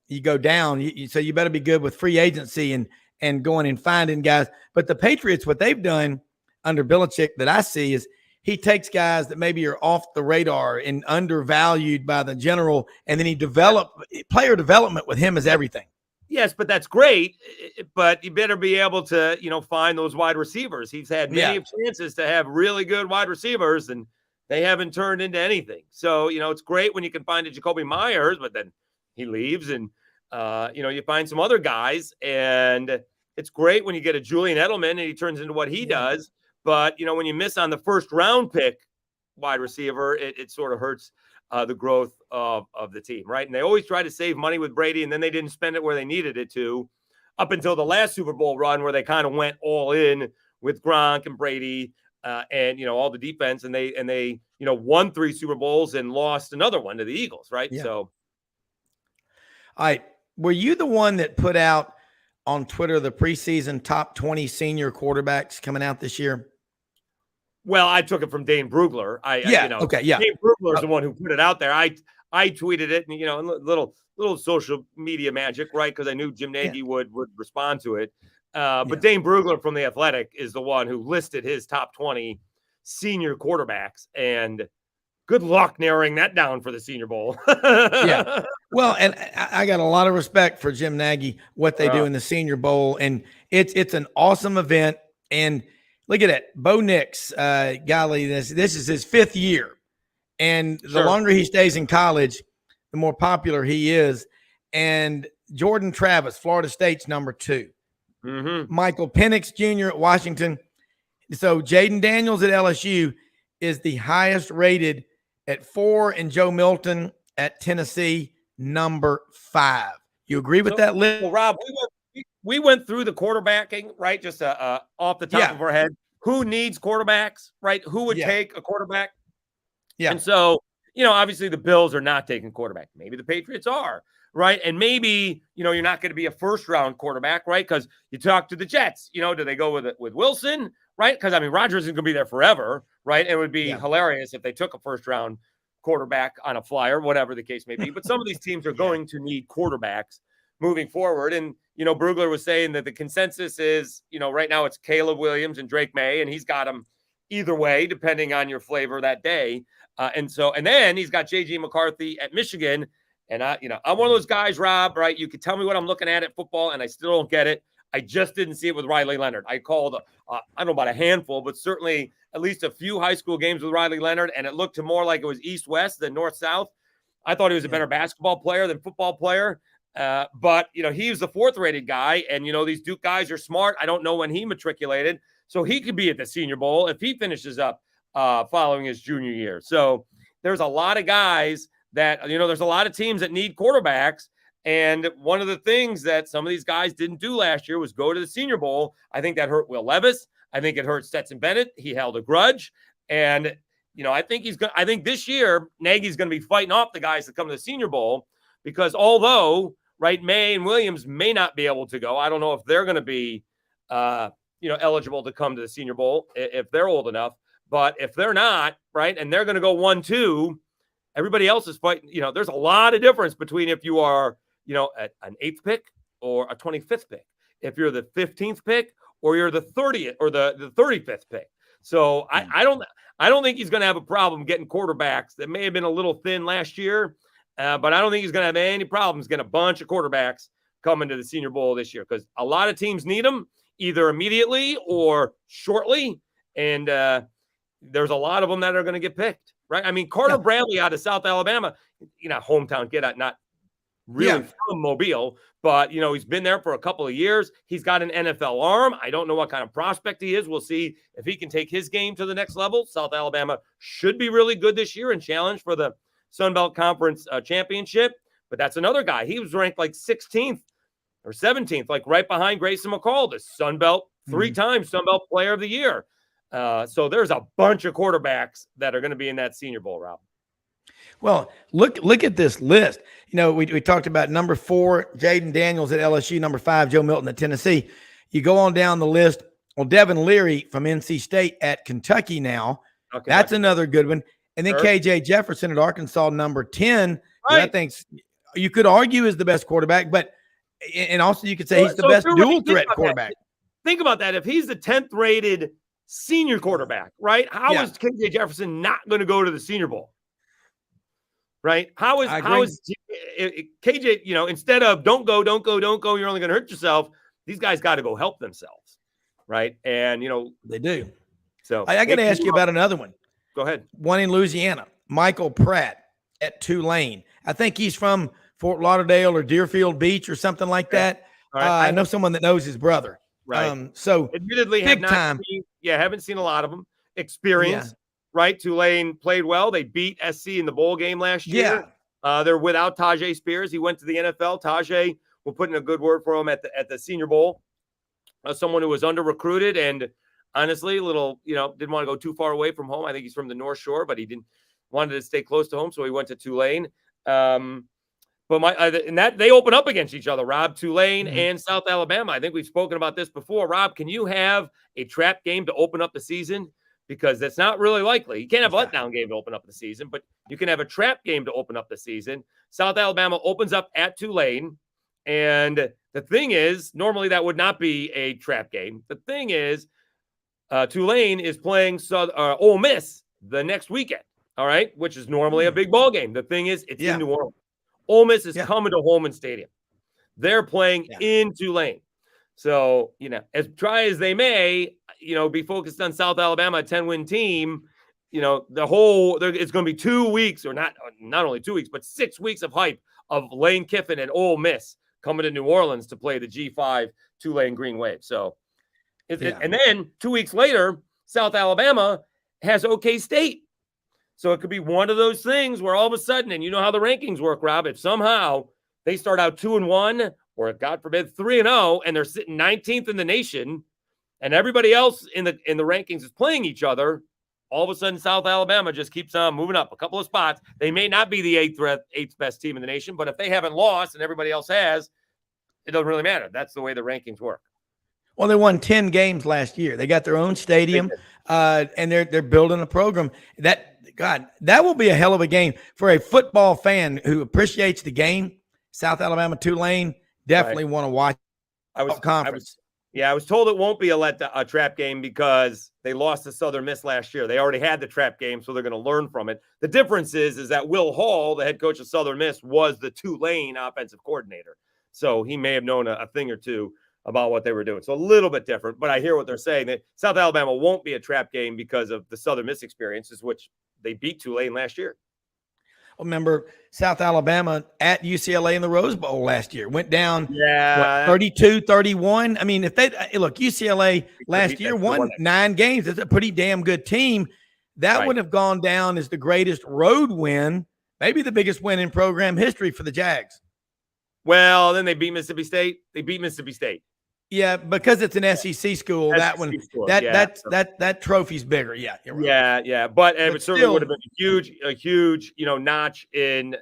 Speaker 2: You go down. So you better be good with free agency and going and finding guys. But the Patriots, what they've done under Belichick that I see is he takes guys that maybe are off the radar and undervalued by the general, and then player development with him is everything.
Speaker 9: Yes, but that's great. But you better be able to, find those wide receivers. He's had many chances to have really good wide receivers, and they haven't turned into anything. So, it's great when you can find a Jacoby Myers, but then he leaves, and you find some other guys, and it's great when you get a Julian Edelman and he turns into what he does. But, when you miss on the first round pick wide receiver, it sort of hurts the growth of the team, right? And they always try to save money with Brady, and then they didn't spend it where they needed it to up until the last Super Bowl run where they kind of went all in with Gronk and Brady and, all the defense. And they won 3 Super Bowls and lost another one to the Eagles, right?
Speaker 2: Yeah.
Speaker 9: So.
Speaker 2: All right. Were you the one that put out on Twitter the preseason top 20 senior quarterbacks coming out this year?
Speaker 9: Well, I took it from Dane Brugler.
Speaker 2: Okay. Yeah.
Speaker 9: Dane Brugler is the one who put it out there. I tweeted it, and little social media magic, right? Because I knew Jim Nagy would respond to it. But Dane Brugler from The Athletic is the one who listed his top 20 senior quarterbacks, and good luck narrowing that down for the Senior Bowl.
Speaker 2: Yeah. Well, and I got a lot of respect for Jim Nagy, what they do in the Senior Bowl, and it's an awesome event. And look at it, Bo Nix, golly, this is his 5th year, and the longer he stays in college, the more popular he is. And Jordan Travis, Florida State's number 2.
Speaker 9: Mm-hmm.
Speaker 2: Michael Penix Jr. at Washington. So Jaden Daniels at LSU is the highest rated at 4, and Joe Milton at Tennessee, number 5. You agree with that list?
Speaker 9: Well, Rob, we went through the quarterbacking, right? Just off the top of our head. Who needs quarterbacks, right? Who would take a quarterback?
Speaker 2: Yeah.
Speaker 9: And so, obviously the Bills are not taking quarterback. Maybe the Patriots are, right? And maybe, you're not going to be a first-round quarterback, right? Because you talk to the Jets, do they go with Wilson, right? Because, Rodgers isn't going to be there forever, right? It would be hilarious if they took a first-round quarterback on a flyer, whatever the case may be. But some of these teams are going to need quarterbacks moving forward. And, Brugler was saying that the consensus is, right now it's Caleb Williams and Drake May, and he's got them either way, depending on your flavor that day. And then he's got J.G. McCarthy at Michigan. And I'm one of those guys, Rob, right? You can tell me what I'm looking at football, and I still don't get it. I just didn't see it with Riley Leonard. I called, I don't know about a handful, but certainly at least a few high school games with Riley Leonard, and it looked more like it was east-west than north-south. I thought he was a better basketball player than football player. But, he was the fourth-rated guy, and, these Duke guys are smart. I don't know when he matriculated, so he could be at the Senior Bowl if he finishes up following his junior year. So there's a lot of guys that, there's a lot of teams that need quarterbacks. And one of the things that some of these guys didn't do last year was go to the Senior Bowl. I think that hurt Will Levis. I think it hurt Stetson Bennett. He held a grudge. And, I think this year, Nagy's going to be fighting off the guys that come to the Senior Bowl because although, right, May and Williams may not be able to go, I don't know if they're going to be, eligible to come to the Senior Bowl if they're old enough. But if they're not, right, and they're going to go 1-2, everybody else is fighting. There's a lot of difference between if you are, an 8th pick or a 25th pick. If you're the 15th pick or you're the 30th or the 35th pick. So I don't think he's going to have a problem getting quarterbacks that may have been a little thin last year, but I don't think he's going to have any problems getting a bunch of quarterbacks coming to the Senior Bowl this year because a lot of teams need them either immediately or shortly. And there's a lot of them that are going to get picked, right? I mean, Carter Bradley out of South Alabama, hometown kid, not really from Mobile, but, he's been there for a couple of years. He's got an NFL arm. I don't know what kind of prospect he is. We'll see if he can take his game to the next level. South Alabama should be really good this year and challenge for the Sun Belt Conference championship. But that's another guy. He was ranked like 16th or 17th, like right behind Grayson McCall, the Sun Belt, 3-time Sun Belt Player of the Year. So there's a bunch of quarterbacks that are going to be in that Senior Bowl, Rob.
Speaker 2: Well, look at this list. We talked about number 4, Jaden Daniels at LSU, number 5, Joe Milton at Tennessee. You go on down the list. Well, Devin Leary from NC State at Kentucky now. Okay, that's another good one. And then KJ Jefferson at Arkansas, number 10. Right. I think you could argue is the best quarterback, and also you could say he's the best dual threat quarterback.
Speaker 9: Think about that. If he's the 10th rated senior quarterback, right? How is KJ Jefferson not going to go to the Senior Bowl? Right? How is KJ, instead of don't go, you're only going to hurt yourself. These guys got to go help themselves. Right. And,
Speaker 2: they do.
Speaker 9: So
Speaker 2: I got to ask you about another one.
Speaker 9: Go ahead.
Speaker 2: One in Louisiana, Michael Pratt at Tulane. I think he's from Fort Lauderdale or Deerfield Beach or something like that. Right. I know someone that knows his brother.
Speaker 9: Right.
Speaker 2: So
Speaker 9: admittedly, haven't seen a lot of them. Experience. Yeah. Right. Tulane played well. They beat SC in the bowl game last year. Yeah. They're without Tajay Spears. He went to the NFL. Tajay will put in a good word for him at the Senior Bowl. Someone who was under recruited and honestly, didn't want to go too far away from home. I think he's from the North Shore, but he wanted to stay close to home. So he went to Tulane. But they open up against each other, Rob, Tulane and South Alabama. I think we've spoken about this before. Rob, can you have a trap game to open up the season? Because that's not really likely. You can't have a letdown game to open up the season, but you can have a trap game to open up the season. South Alabama opens up at Tulane. And the thing is, normally that would not be a trap game. The thing is, Tulane is playing Ole Miss the next weekend, all right, which is normally a big ball game. The thing is, it's in New Orleans. Ole Miss is coming to Holman Stadium. They're playing in Tulane. So, as try as they may, be focused on South Alabama, a 10-win team, it's going to be 2 weeks or not only 2 weeks, but 6 weeks of hype of Lane Kiffin and Ole Miss coming to New Orleans to play the G5 Tulane Green Wave. So, and then 2 weeks later, South Alabama has OK State. So it could be one of those things where all of a sudden, and you know how the rankings work, Rob, if somehow they start out 2-1 or God forbid 3-0 and they're sitting 19th in the nation and everybody else in the rankings is playing each other, all of a sudden South Alabama just keeps on moving up a couple of spots. They may not be the eighth best team in the nation, but if they haven't lost and everybody else has, it doesn't really matter. That's the way the rankings work.
Speaker 2: Well, they won 10 games last year. They got their own stadium, and they're building a program that God, that will be a hell of a game for a football fan who appreciates the game. South Alabama, Tulane, definitely want to watch.
Speaker 9: I was
Speaker 2: conference.
Speaker 9: I was told it won't be a trap game because they lost to Southern Miss last year. They already had the trap game, so they're going to learn from it. The difference is that Will Hall, the head coach of Southern Miss, was the Tulane offensive coordinator. So he may have known a thing or two about what they were doing. So a little bit different, but I hear what they're saying, that South Alabama won't be a trap game because of the Southern Miss experiences, which they beat Tulane last year.
Speaker 2: Remember South Alabama at UCLA in the Rose Bowl last year, went down 32-31. I mean, if they look, UCLA last year won 9 games. It's a pretty damn good team. That would have gone down as the greatest road win, maybe the biggest win in program history for the Jags.
Speaker 9: Well, then they beat Mississippi State.
Speaker 2: Yeah, because it's an SEC school. That trophy's bigger. Yeah, you're right.
Speaker 9: Yeah. But it certainly would have been a huge, notch in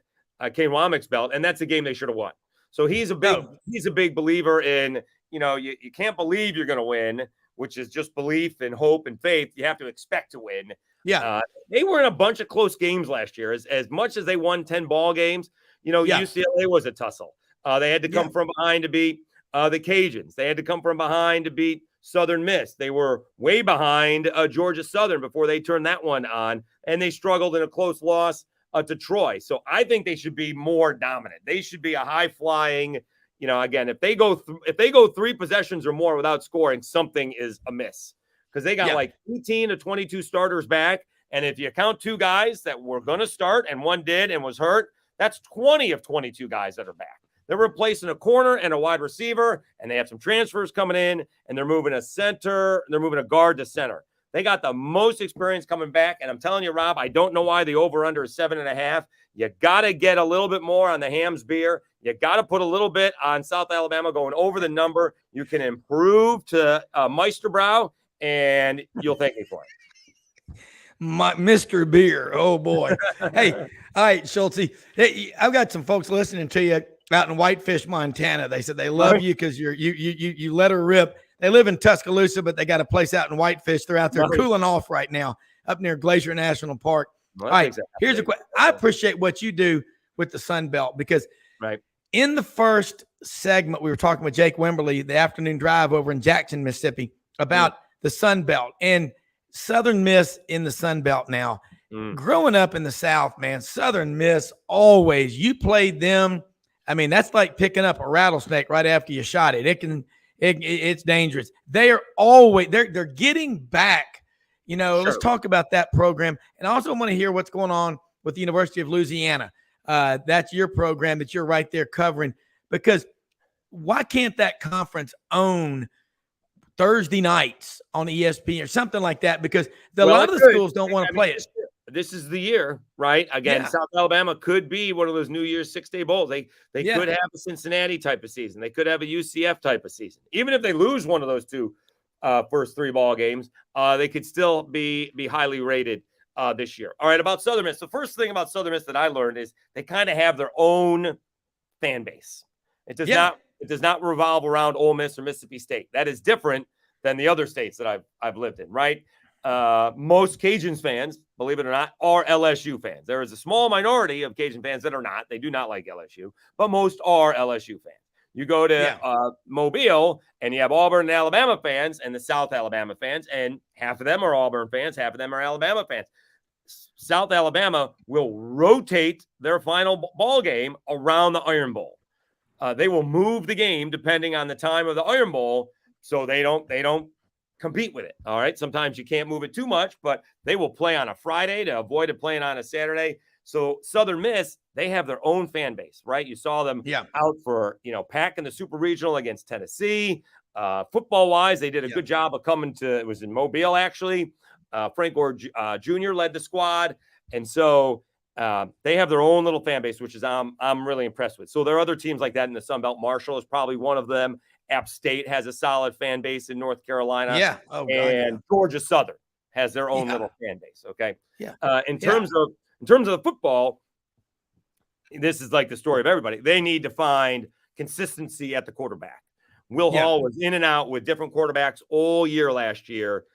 Speaker 9: Kane Womack's belt, and that's a game they should have won. So he's a big believer in, you can't believe you're going to win, which is just belief and hope and faith. You have to expect to win.
Speaker 2: Yeah,
Speaker 9: they were in a bunch of close games last year. As much as they won 10 ball games, UCLA was a tussle. They had to come from behind to beat the Cajuns. They had to come from behind to beat Southern Miss. They were way behind Georgia Southern before they turned that one on, and they struggled in a close loss to Troy. So I think they should be more dominant. They should be a high-flying, again, if they go 3 possessions or more without scoring, something is amiss, because they got like 18 to 22 starters back, and if you count 2 guys that were going to start and one did and was hurt, that's 20 of 22 guys that are back. They're replacing a corner and a wide receiver, and they have some transfers coming in, and they're moving a center. They're moving a guard to center. They got the most experience coming back, and I'm telling you, Rob, I don't know why the over-under is 7.5. You got to get a little bit more on the Hams beer. You got to put a little bit on South Alabama going over the number. You can improve to Meisterbrow, and you'll thank me for it.
Speaker 2: Mr. Beer. Oh, boy. Hey, all right, Schultze. Hey, I've got some folks listening to you out in Whitefish, Montana. They said they love you because you let her rip. They live in Tuscaloosa, but they got a place out in Whitefish. They're out there cooling off right now up near Glacier National Park. All right, here's a question. I appreciate what you do with the Sun Belt, because in the first segment, we were talking with Jake Wimberly, the afternoon drive over in Jackson, Mississippi, about the Sun Belt and Southern Miss in the Sun Belt now. Growing up in the South, man, Southern Miss always, you played them. I mean, that's like picking up a rattlesnake right after you shot it. It's dangerous. They are always they're getting back. Let's talk about that program. And I also want to hear what's going on with the University of Louisiana. That's your program that you're right there covering, because why can't that conference own Thursday nights on ESPN or something like that? Because a lot of the schools don't want to play it.
Speaker 9: This is the year, right? Again, South Alabama could be one of those New Year's 6-day bowls. They could have a Cincinnati type of season. They could have a UCF type of season. Even if they lose one of those 2 first 3 ball games, they could still be highly rated this year. All right, about Southern Miss. The first thing about Southern Miss that I learned is they kind of have their own fan base. It does not revolve around Ole Miss or Mississippi State. That is different than the other states that I've lived in, right? Most Cajuns fans, believe it or not, are LSU fans. There is a small minority of Cajun fans that are not. They do not like LSU, but most are LSU fans. You go to Mobile, and you have Auburn and Alabama fans and the South Alabama fans, and half of them are Auburn fans, half of them are Alabama fans. South Alabama will rotate their final ball game around the Iron Bowl. They will move the game depending on the time of the Iron Bowl, so they don't compete with it. All right. Sometimes you can't move it too much, but they will play on a Friday to avoid it playing on a Saturday. So Southern Miss, they have their own fan base, right? You saw them out for, packing the Super Regional against Tennessee. Football wise, they did a good job of coming to, it was in Mobile, actually. Frank Gore Jr. led the squad. And so they have their own little fan base, which is I'm really impressed with. So there are other teams like that in the Sun Belt. Marshall is probably one of them. App State has a solid fan base in North Carolina. Georgia Southern has their own little fan base. Okay. In terms of the football, this is like the story of everybody. They need to find consistency at the quarterback. Will Hall was in and out with different quarterbacks all year last year,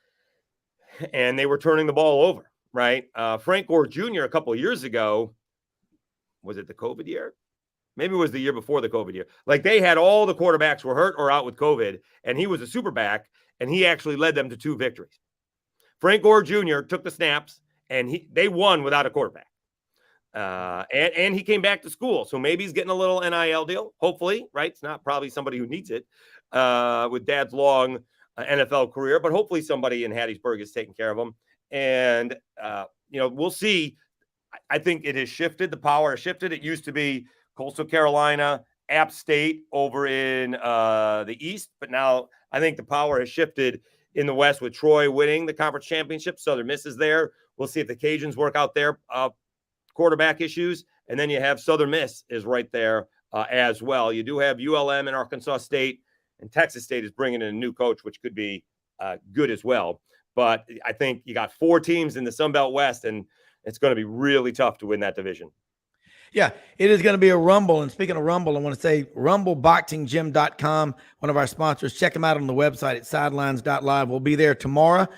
Speaker 9: and they were turning the ball over. right? Frank Gore Jr. a couple of years ago, was it the COVID year? Maybe it was the year before the COVID year. Like they had all the quarterbacks were hurt or out with COVID, and he was a super back, and he actually led them to 2 victories. Frank Gore Jr. took the snaps, and they won without a quarterback. And he came back to school, so maybe he's getting a little NIL deal. Hopefully, right? It's not probably somebody who needs it with Dad's long NFL career, but hopefully somebody in Hattiesburg is taking care of him. And we'll see. I think it has shifted. The power has shifted. It used to be Coastal Carolina, App State over in the East, but now I think the power has shifted in the West with Troy winning the conference championship. Southern Miss is there. We'll see if the Cajuns work out their quarterback issues, and then you have Southern Miss is right there as well. You do have ULM and Arkansas State, and Texas State is bringing in a new coach, which could be good as well. But I think you got 4 teams in the Sun Belt West, and it's going to be really tough to win that division.
Speaker 2: Yeah, it is going to be a rumble. And speaking of rumble, I want to say rumbleboxinggym.com, one of our sponsors. Check them out on the website at sidelines.live. We'll be there tomorrow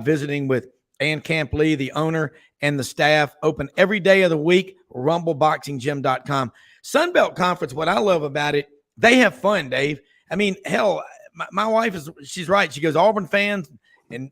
Speaker 2: visiting with Ann Camp Lee, the owner, and the staff. Open every day of the week, rumbleboxinggym.com. Sunbelt Conference, what I love about it, they have fun, Dave. I mean, hell, my wife she's right. She goes, Auburn fans, and,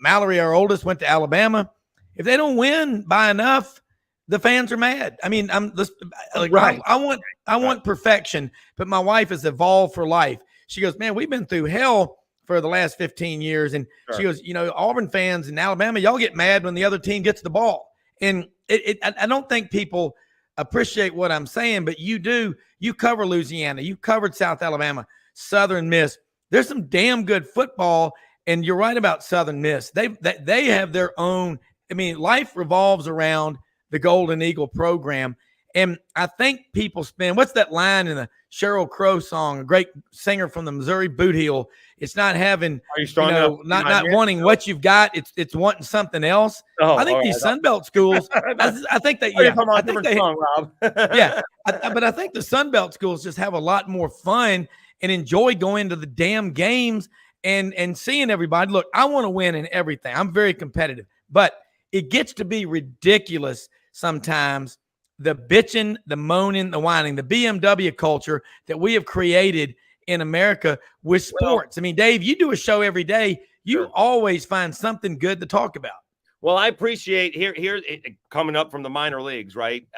Speaker 2: Mallory, our oldest, went to Alabama. If they don't win by enough, the fans are mad. I mean,
Speaker 9: Right.
Speaker 2: I want perfection, but my wife has evolved for life. She goes, man, we've been through hell for the last 15 years. And she goes, Auburn fans in Alabama, y'all get mad when the other team gets the ball. And I don't think people appreciate what I'm saying, but you do. You cover Louisiana. You covered South Alabama, Southern Miss. There's some damn good football. And you're right about Southern Miss. They have their own. I mean, life revolves around the Golden Eagle program. And I think people spend, what's that line in the Sheryl Crow song, a great singer from the Missouri Boot Heel? It's not having, not wanting what you've got. It's wanting something else. I think these Sunbelt schools, I think that,
Speaker 9: Rob.
Speaker 2: but I think the Sunbelt schools just have a lot more fun and enjoy going to the damn games and seeing everybody. Look, I want to win in everything. I'm very competitive, but it gets to be ridiculous sometimes, the bitching, the moaning, the whining, the BMW culture that we have created in America with sports. I mean, Dave, you do a show every day. You always find something good to talk about.
Speaker 9: Well, I appreciate here coming up from the minor leagues, right?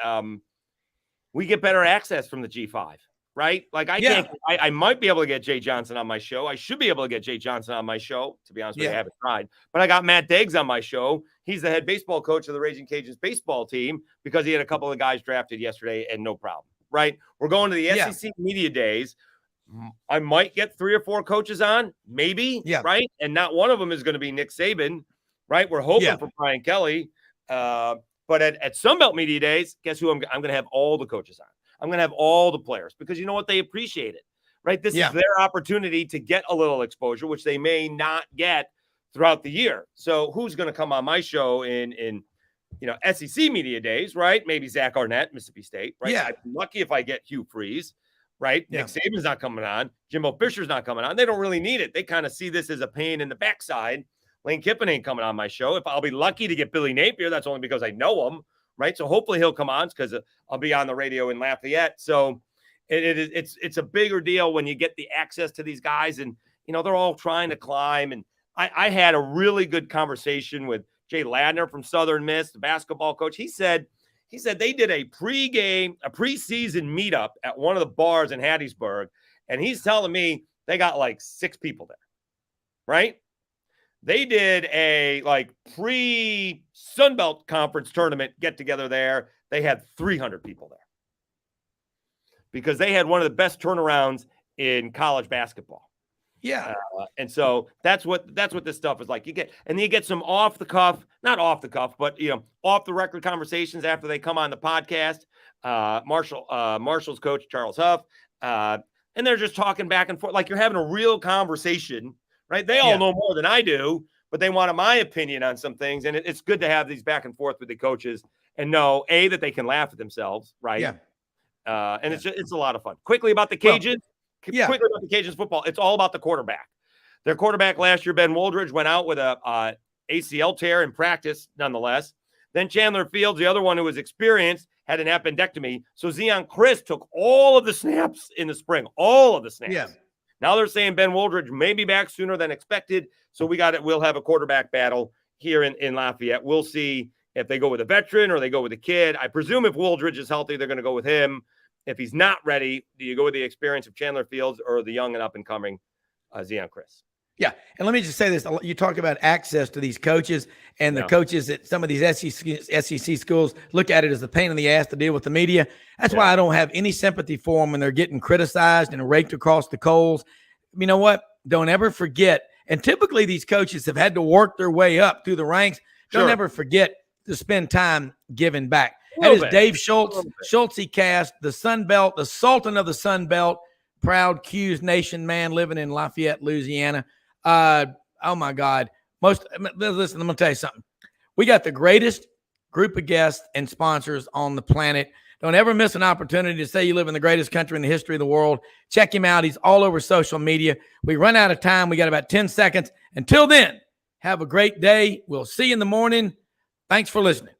Speaker 9: We get better access from the G5, right? Like I might be able to get Jay Johnson on my show. I should be able to get Jay Johnson on my show. To be honest with you, I haven't tried, but I got Matt Diggs on my show. He's the head baseball coach of the Raging Cajuns baseball team because he had a couple of guys drafted yesterday and no problem, right? We're going to the SEC media days. I might get 3 or 4 coaches on, maybe, right? And not one of them is going to be Nick Saban, right? We're hoping for Brian Kelly. But at Sunbelt Media Days, guess who I'm going to have all the coaches on. I'm going to have all the players because you know what? They appreciate it, right? This is their opportunity to get a little exposure, which they may not get throughout the year. So who's going to come on my show in SEC Media Days, right? Maybe Zach Arnett, Mississippi State, right? I'm lucky if I get Hugh Freeze, right? Nick Saban's not coming on. Jimbo Fisher's not coming on. They don't really need it. They kind of see this as a pain in the backside. Lane Kiffin ain't coming on my show. If I'll be lucky to get Billy Napier, that's only because I know him, right? So hopefully he'll come on because I'll be on the radio in Lafayette. So it's a bigger deal when you get the access to these guys, and they're all trying to climb. And I had a really good conversation with Jay Ladner from Southern Miss, the basketball coach. He said they did a preseason meetup at one of the bars in Hattiesburg, and he's telling me they got like 6 people there, right? They did a pre-Sunbelt Conference tournament get-together there. They had 300 people there because they had one of the best turnarounds in college basketball. And so that's what this stuff is like. You get some off the record conversations after they come on the podcast. Marshall's coach, Charles Huff, and they're just talking back and forth like you're having a real conversation, right? They all know more than I do, but they wanted my opinion on some things, and it's good to have these back and forth with the coaches and know that they can laugh at themselves, right? It's a lot of fun. Quickly about the Cajuns. Quickly about the Cajuns football. It's all about the quarterback. Their quarterback last year, Ben Woldridge, went out with a ACL tear in practice, nonetheless. Then Chandler Fields, the other one who was experienced, had an appendectomy. So Zeon Chris took all of the snaps in the spring, all of the snaps.
Speaker 2: Yeah.
Speaker 9: Now they're saying Ben Woldridge may be back sooner than expected. So we'll have a quarterback battle here in Lafayette. We'll see if they go with a veteran or they go with a kid. I presume if Woldridge is healthy, they're going to go with him. If he's not ready, do you go with the experience of Chandler Fields or the young and up-and-coming Zeon Chris?
Speaker 2: Yeah. And let me just say this. You talk about access to these coaches, and the coaches at some of these SEC schools look at it as the pain in the ass to deal with the media. That's why I don't have any sympathy for them when they're getting criticized and raked across the coals. You know what? Don't ever forget. And typically these coaches have had to work their way up through the ranks. Don't ever forget to spend time giving back. That is Dave Schultz, Schultzy Cast, the Sun Belt, the Sultan of the Sun Belt, proud Q's Nation man living in Lafayette, Louisiana. Oh my God. Listen, I'm going to tell you something. We got the greatest group of guests and sponsors on the planet. Don't ever miss an opportunity to say you live in the greatest country in the history of the world. Check him out. He's all over social media. We run out of time. We got about 10 seconds. Until then, have a great day. We'll see you in the morning. Thanks for listening.